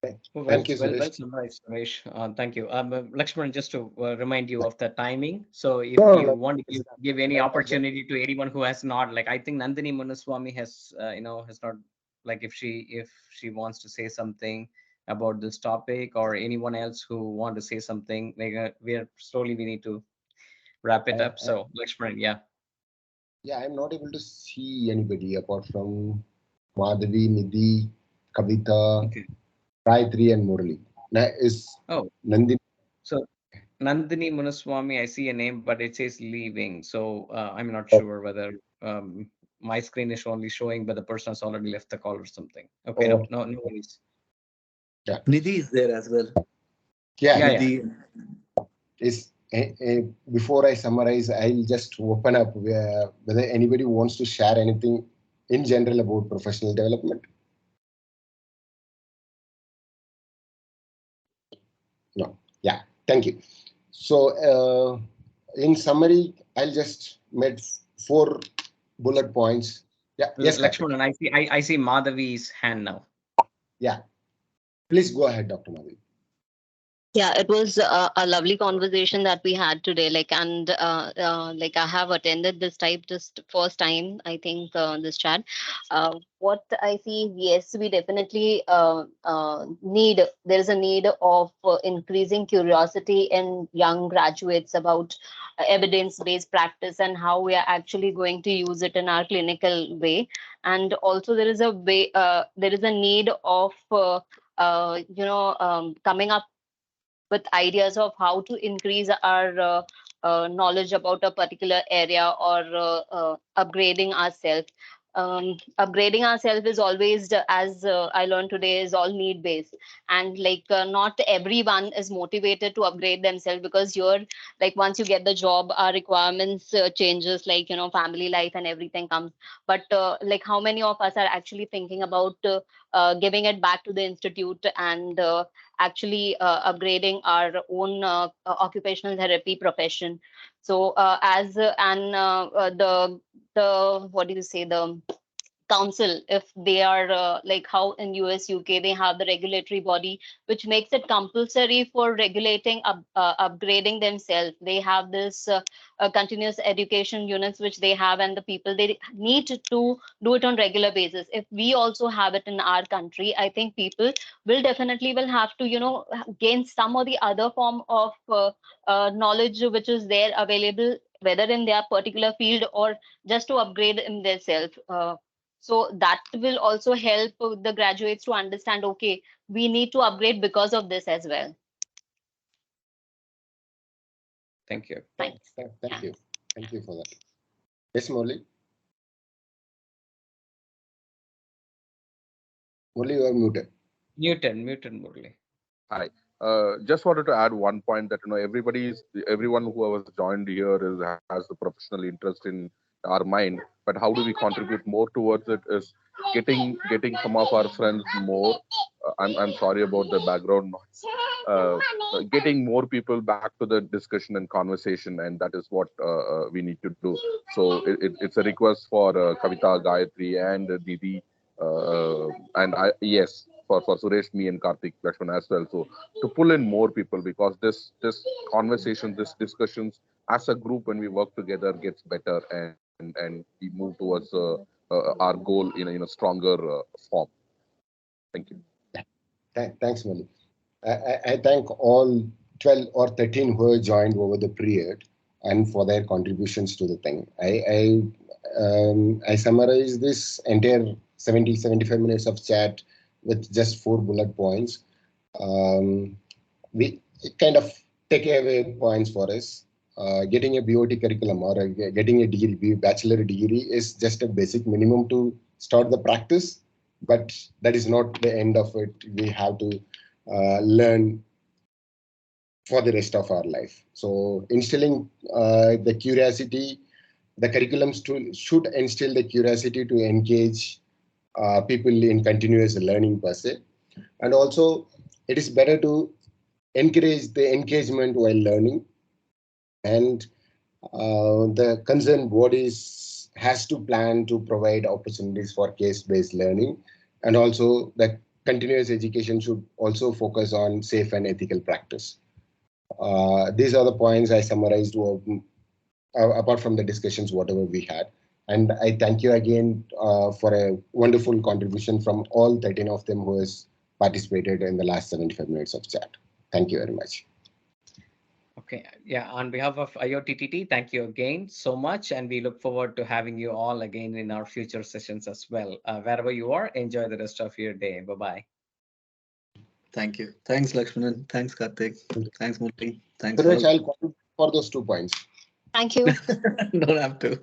Well,
Thank you,
well
Suresh.
summarized, Ramesh. Thank you. Lakshman, just to remind you of the timing. So if
No,
you
no,
want to
it's
give any
kind of just
opportunity to anyone who has not, like I think Nandini Munaswamy has, has not, like if she wants to say something about this topic, or anyone else who want to say something, we need to wrap it up. So Lakshman, yeah.
yeah, I'm not able to see anybody apart from Madhavi, Nidhi, Kavita,
Okay.
Gayatri, and Murali. Now, is
Oh,
Nandini?
so Nandini Munaswamy, I see a name, but it says leaving. So I'm not sure whether my screen is only showing, but the person has already left the call or something. Okay,
Oh,
no worries.
yeah,
Nidhi is there as well.
yeah.
Yeah.
Nidhi.
Is before I summarize, I'll just open up whether anybody wants to share anything in general about professional development. No. Yeah. Thank you. So, in summary, I'll just make 4 bullet points. Yeah. Yes, Karthik.
Lakshman, and I see Madhavi's hand now.
Yeah. Please go ahead, Dr. Madhavi.
Yeah, it was a lovely conversation that we had today. Like I have attended this type just first time, I think, this chat. What I see, yes, we definitely need. There is a need of increasing curiosity in young graduates about evidence-based practice and how we are actually going to use it in our clinical way. And also, there is a way. There is a need of coming up with ideas of how to increase our knowledge about a particular area, or upgrading ourselves. Upgrading ourselves is always, as I learned today, is all need based, and not everyone is motivated to upgrade themselves, because you're like, once you get the job, our requirements changes, family life and everything comes. But like, how many of us are actually thinking about giving it back to the institute, and actually upgrading our own occupational therapy profession? So as and the what do you say, the council, if they are like how in US UK they have the regulatory body which makes it compulsory for regulating upgrading themselves. They have this continuous education units which they have, and the people, they need to do it on regular basis. If we also have it in our country, I think people will definitely will have to gain some or the other form of knowledge which is there available, whether in their particular field or just to upgrade in their self. So that will also help the graduates to understand, okay, we need to upgrade because of this as well.
Thank you.
Thanks.
Thank you. Thank you for that. Yes, Murali. Murali, you are muted.
Muted, Murali.
Hi. Just wanted to add one point that everyone who has joined here has the professional interest in our mind. But how do we contribute more towards it? Is getting some of our friends more. I'm sorry about the background noise. Getting more people back to the discussion and conversation, and that is what we need to do. So it's a request for Kavita, Gayatri, and Didi, and yes, for Suresh, me, and Karthik, Lakshman as well. So to pull in more people, because this conversation, this discussions as a group, when we work together, gets better, and we move towards our goal in a stronger form. Thank you.
Thanks, Murali. I thank all 12 or 13 who have joined over the period and for their contributions to the thing. I summarize this entire 75 minutes of chat with just 4 bullet points. We kind of take away points for us. Getting a BOT curriculum or getting a degree, bachelor degree, is just a basic minimum to start the practice, but that is not the end of it. We have to learn for the rest of our life. So instilling the curiosity, the curriculum should instill the curiosity to engage people in continuous learning per se. And also, it is better to encourage the engagement while learning, and the concerned bodies has to plan to provide opportunities for case-based learning, and also that continuous education should also focus on safe and ethical practice. These are the points I summarized apart from the discussions, whatever we had. And I thank you again for a wonderful contribution from all 13 of them who has participated in the last 75 minutes of chat. Thank you very much.
Okay, yeah, on behalf of IOTTT, thank you again so much, and we look forward to having you all again in our future sessions as well. Wherever you are, enjoy the rest of your day. Bye-bye.
Thank you. Thanks, Lakshmanan. Thanks, Karthik. Thanks, Murthy. Thanks,
Suresh,
all.
I'll call for those 2 points.
Thank you.
Don't have to.